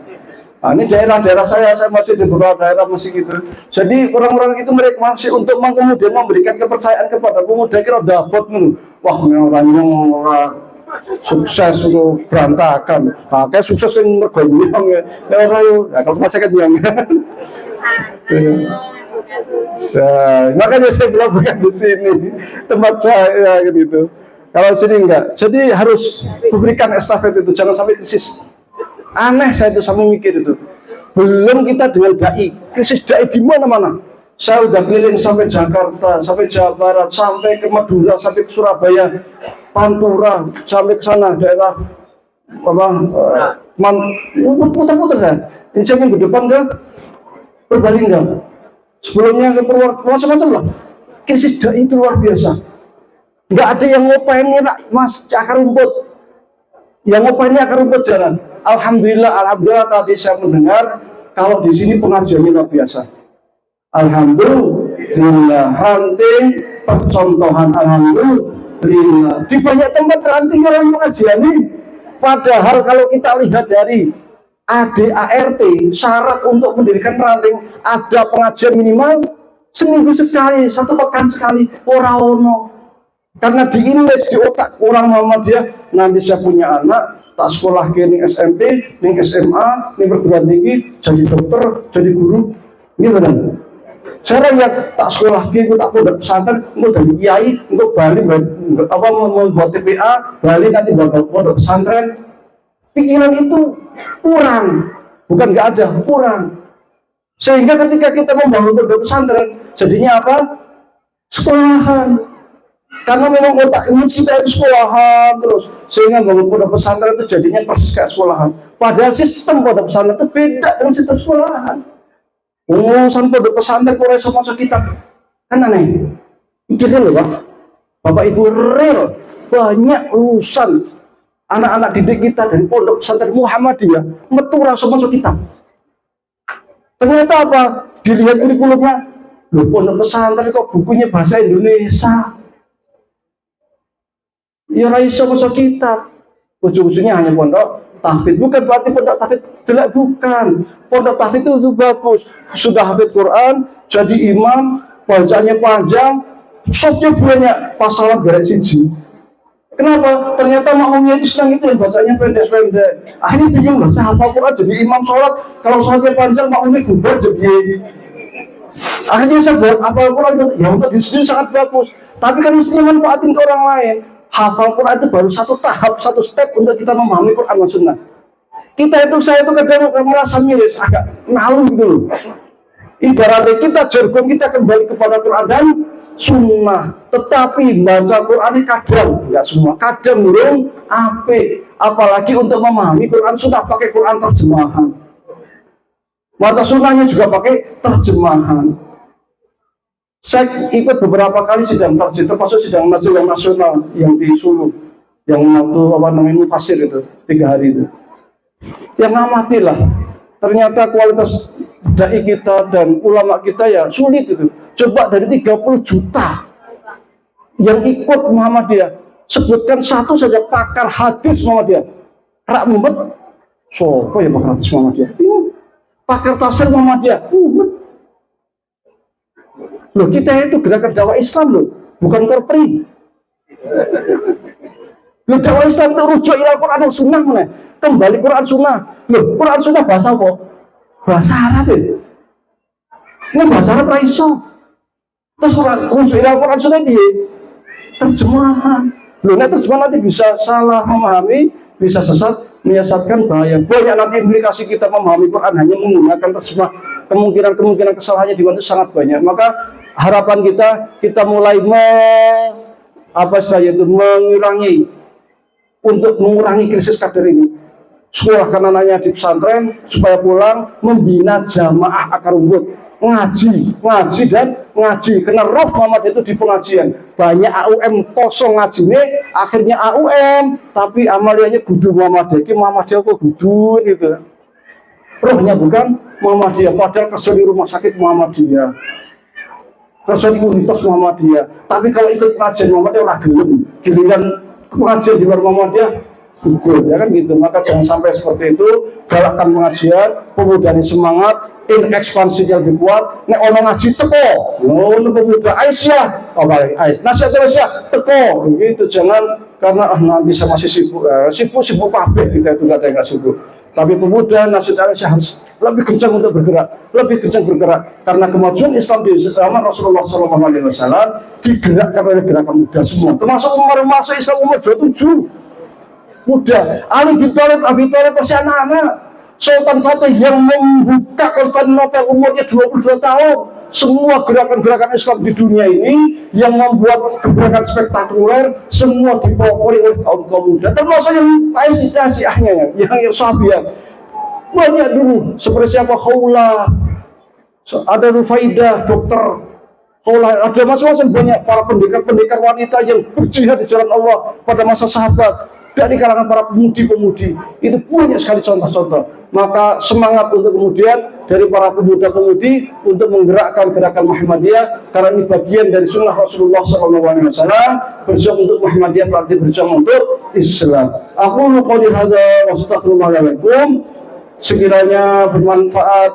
Nah, ini daerah-daerah saya masih di beberapa daerah masih gitu. Jadi orang-orang itu mereka masih untuk kemudian memberikan kepercayaan kepada pemuda kira dapat nih. Wah, orangnya orang sukses itu berantakan. Nah, kayak sukses kan mergoyang ya. Ya orang itu, nah, kalau masih kan yang. Nah, makanya saya bilang bukan di sini tempat saya gitu. Kalau sini enggak. Jadi harus memberikan estafet itu, jangan sampai krisis. Aneh saya itu sampai mikir itu. Belum kita dengan dai, krisis dai di mana-mana. Saya udah keliling sampai Jakarta, sampai Jawa Barat, sampai ke Madura, sampai ke Surabaya, Pantura, sampai ke sana daerah putar-putar saya. Ini saya minggu depan ke Purbalingga. Sebelumnya ke Purwokerto, macam-macam lah. Krisis dai itu luar biasa. Nggak ada yang ngopainnya, mas, akar rumput. Yang ngopainnya akar rumput jalan. Alhamdulillah tadi saya mendengar kalau di sini pengajiannya luar biasa. Alhamdulillah, ranting percontohan alhamdulillah. Di banyak tempat ranting orang pengajian ini. Padahal kalau kita lihat dari ADART, syarat untuk mendirikan ranting ada pengajian minimal seminggu sekali, 1 pekan sekali. Ora ono. Karena diinvest di otak orang Muhammadiyah, nanti saya punya anak, tak sekolah ke ning SMP, ning SMA, ning perguruan tinggi, jadi dokter, jadi guru, gitu kan. Cara yang tak sekolah ke, tak pondok pesantren, mau dari kiai, untuk Bali, apa mau buat TPA, Bali nanti buat pondok pesantren. Pikiran itu kurang, bukan nggak ada, kurang. Sehingga ketika kita membangun pondok pesantren, jadinya apa? Sekolahan. Karena memang otak imun kita itu sekolahan terus, sehingga bangun pondok pesantren itu jadinya persis kayak sekolahan. Padahal sistem pondok pesantren itu beda dengan sistem sekolahan. Urusan pondok pesantren Korea sama kita kan aneh. Pikirin loh Bapak Ibu, real banyak urusan anak-anak didik kita dari pondok pesantren Muhammadiyah metu rasa masuk kita. Ternyata apa? Dilihat kurikulumnya, loh pondok pesantren kok bukunya bahasa Indonesia. Ya raiso masuk kitab. Ujung-ujungnya hanya pondok tahfidz. Bukan berarti pondok tahfidz jelek, bukan. Pondok tahfidz itu bagus. Sudah hafid Quran, jadi imam, bacaannya panjang, softnya banyak, pasalan beres siji. Kenapa? Ternyata makmumnya itu senang itu yang bacanya pendek-pendek. Akhirnya bingung loh, saya hafal Quran jadi imam sholat, kalau sholatnya panjang makmumnya gubar jadi. Akhirnya saya buat hafal Quran, ya untuk diri sendiri sangat bagus. Tapi kan mestinya manfaatin ke orang lain. Hafal Quran itu baru satu tahap, satu step untuk kita memahami Quran dan Sunnah. Saya itu kadang merasa miris, agak malu gitu loh. Ibaratnya kita jargon kita kembali kepada Quran dan Sunnah, tetapi baca Quran ini kadang, nggak semua, kadang burung apalagi untuk memahami Quran Sunnah pakai Quran terjemahan, baca Sunnahnya juga pakai terjemahan. Saya ikut beberapa kali sidang tarjih, termasuk sidang majelis nasional yang di Sulu, yang waktu mufasir itu 3 hari itu. Yang amatilah, ternyata kualitas dai kita dan ulama kita ya sulit itu. Coba dari 30 juta yang ikut Muhammadiyah, sebutkan satu saja pakar hadis Muhammadiyah. Rak mumet, sopo ya pakar hadis Muhammadiyah? Pakar tafsir Muhammadiyah. Loh, kita itu gerakan dakwah Islam loh, bukan korpri. Loh, dakwah Islam itu rujuk ila Quran dan Sunnah mana? Kembali Quran Sunnah. Loh, Quran Sunnah bahasa apa? Bahasa Arab ya. Ini bahasa Arab raiso. Terus rujuk ila Quran Sunnah dia terjemahan. Loh, terjemahan nanti bisa salah memahami, bisa sesat, menyesatkan, bahaya. Banyak nanti implikasi kita memahami Quran hanya menggunakan terjemah. Kemungkinan kesalahannya di mana sangat banyak. Maka harapan kita mulai mengurangi krisis kader ini. Sekolah kanananya di pesantren supaya pulang membina jamaah akar rumput, ngaji dan ngaji. Karena roh Muhammad itu di pengajian. Banyak AUM kosong ngaji ini, akhirnya AUM, tapi amaliannya kudu Muhammadiyah. Muhammadiyah kok kudu gitu. Rohnya bukan Muhammadiyah, padahal kerja di rumah sakit Muhammadiyah, kerja di universitas Muhammadiyah. Tapi kalau ikut pengajian Muhammadiyah orang gelem, giliran pengajian di luar Muhammadiyah gugur, ya kan gitu. Maka jangan sampai seperti itu. Galakkan pengajian, pemudanya semangat, ekspansinya lebih kuat. Nek ono ngaji teko, ono pemuda Aisyah, nasihat Aisyah teko, gitu. Jangan karena nanti saya masih sibuk kabeh, kita itu nggak ada yang nggak sibuk. Tapi pemuda nasihat Aisyah harus lebih kencang untuk bergerak, karena kemajuan Islam di zaman Rasulullah SAW digerakkan oleh gerakan muda semua, termasuk umur masuk Islam umur 27 muda. Ali bin Thalib, Abi Thalib masih anak-anak. Sultan Fatih yang membuka Konstantinopel umurnya 22 tahun. Semua gerakan-gerakan Islam di dunia ini yang membuat gerakan spektakuler semua dipelopori oleh kaum muda, termasuk yang Aisyahnya, yang Sahabiah. Banyak dulu, seperti siapa Khawlah, ada Rufaidah, dokter Khawlah, ada macam-macam banyak para pendekar wanita yang berjihad di jalan Allah pada masa sahabat. Dari kalangan para pemudi-pemudi itu banyak sekali contoh-contoh. Maka semangat untuk kemudian dari para pemuda-pemudi untuk menggerakkan gerakan Muhammadiyah, karena ini bagian dari sunnah Rasulullah SAW. Berjuang untuk Muhammadiyah berarti berjuang untuk Islam. Aku qouli hadza wa astaghfirullahaladzim. sekiranya bermanfaat,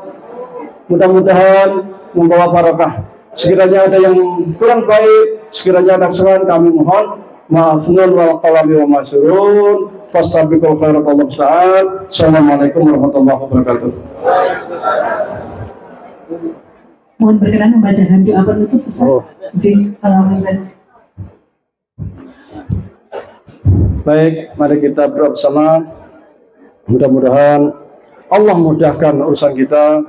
mudah-mudahan membawa barakah. Sekiranya ada yang kurang baik, sekiranya ada kesalahan, kami mohon maaf. Wal qalami wa masyurun. Fastabiqul khairat Allah musta'an. Assalamualaikum warahmatullahi wabarakatuh. Mohon berkenan membacakan doa penutup Ustaz. Baik, mari kita berdoa bersama. Mudah-mudahan Allah mudahkan urusan kita.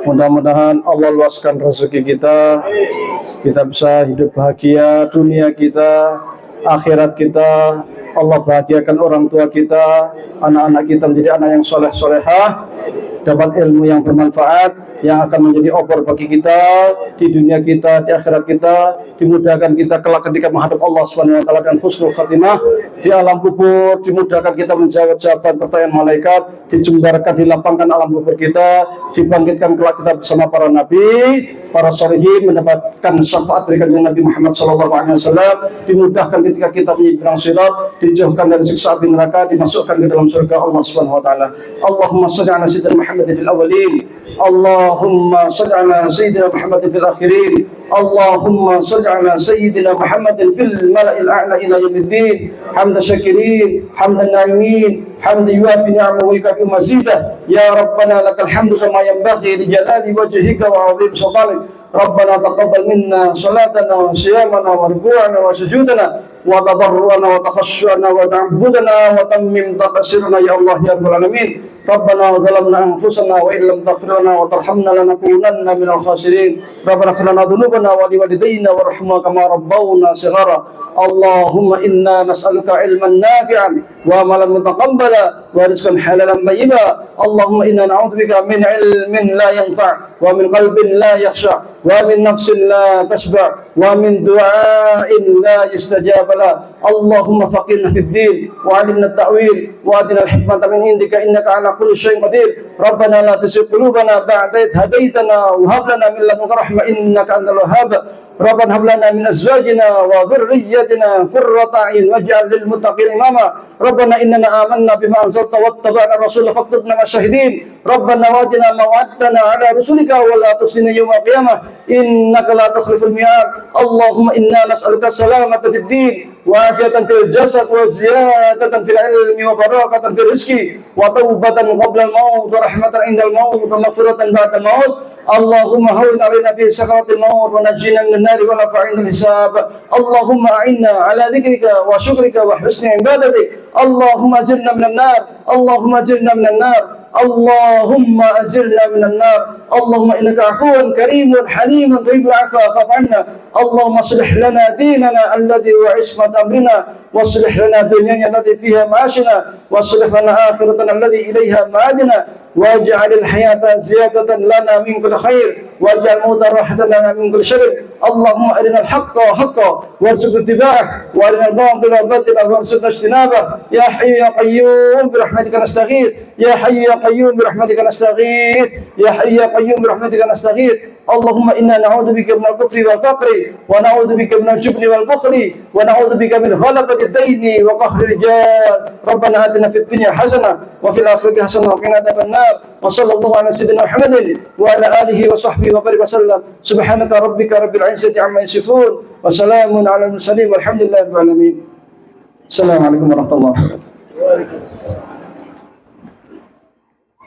Mudah-mudahan Allah luaskan rezeki kita. Kita bisa hidup bahagia, dunia kita, akhirat kita. Allah bahagiakan orang tua kita, anak-anak kita menjadi anak yang soleh-solehah, dapat ilmu yang bermanfaat, yang akan menjadi obor bagi kita di dunia kita, di akhirat kita, dimudahkan kita kelak ketika menghadap Allah Subhanahu wa taala dan husnul khatimah di alam kubur, dimudahkan kita menjawab jawaban pertanyaan malaikat, dijembarkan, dilapangkan alam kubur kita, dibangkitkan kelak kita bersama para nabi, para sholihin, mendapatkan syafaat dari kanjeng Nabi Muhammad SAW, dimudahkan ketika kita menyeberang sirat, dijauhkan dari siksa api neraka, dimasukkan ke dalam surga Allah Subhanahu wa taala. Allahumma shalli ala sayyidina Muhammadin fil awwalin, Allahumma shalli ala sayyidina Muhammadin fil akhirin, Allahumma shalli ala sayyidina Muhammadin fil mala'il a'la ila yaumiddin. Hamdan syakirin, hamdan na'imin, hamdan yuafi ni'amahu wa yukafi mazidah. Ya Rabbana lakal hamdu kama yanbaghi li jalali wajhika wa 'azim sultanik. ربنا تقبل منا صلاتنا وصيامنا وركوعنا وسجودنا وتضرعنا وتخشعنا وتعبدنا وتمم تقصيرنا يا الله يا رب العالمين. ربنا ظلمنا انفسنا وان لم تغفر لنا وترحمنا لنكونن من الخاسرين. ربنا اغفر لنا ذنوبنا ولوالدينا وارحمنا كما ربونا صغارا. اللهم انا نسالك علما نافعا وعملا متقبلا ورزقا حلالا طيبا. اللهم انا نعوذ بك من علم لا ينفع ومن قلب لا يخشع ومن نفس لا تشبع ومن دعاء لا يستجاب له. اللهم فقهنا في الدين وعلمنا التأويل وآتنا الحكمة من عندك إنك على كل شيء قدير. ربنا لا تزغ قلوبنا بعد إذ هديتنا وهب لنا من لدنك رحمة إنك أنت الوهاب. ربنا هب لنا من أزواجنا وذريتنا قرة أعين واجعل للمتقين إماما. ربنا إننا آمنا بما أنزلت واتبعنا الرسول فاكتبنا مع الشاهدين. ربنا وآتنا ما وعدتنا على رسلك ولا تخزنا يوم القيامة إنك لا تخلف الميعاد. اللهم إنا نسألك السلامة في الدين وعافية في الجسد وزيادة في العلم وبركة في الرزق وتوبة قبل الموت ورحمة عند الموت ومغفرة بعد الموت. اللهم هون علينا في سكرات الموت ونجينا من النار ونرفع عند الحساب. اللهم أعنا على ذكرك وشكرك وحسن عبادتك. اللهم أجرنا من النار. اللهم أجرنا من النار. اللهم أجرنا من النار. اللهم إنك عفو كريم حليم طيب العفو فاعف عنا. اللهم اصلح لنا ديننا الذي هو عصمة أمرنا واصلح لنا دنيانا التي فيها معاشنا واصلح لنا آخرتنا الذي إليها معادنا واجعل الحياة زيادة لنا من كل خير واجعل الموت راحة لنا من كل شر. اللهم أرنا الحق حقا وارزقنا اتباعه وأرنا الباطل باطلا وارزقنا اجتنابه. يا حي يا قيوم برحمتك نستغيث. يا حي يا قيوم برحمتك نستغيث. يا حي يا قيوم برحمتك نستغيث. اللهم إنا نعوذ بك من الكفر والفقر ونعوذ بك من الجبن والبخل ونعوذ بك من غلبة الدين وقهر الرجال. ربنا آتنا في الدنيا حسنة وفي الآخرة حسنة وقنا عذاب النار. وصلى الله على سيدنا محمد وعلى آله وصحبه وبارك وسلم. سبحانك ربك رب العزة عما يصفون وسلام على المرسلين والحمد لله رب العالمين. السلام عليكم ورحمة الله وبركاته.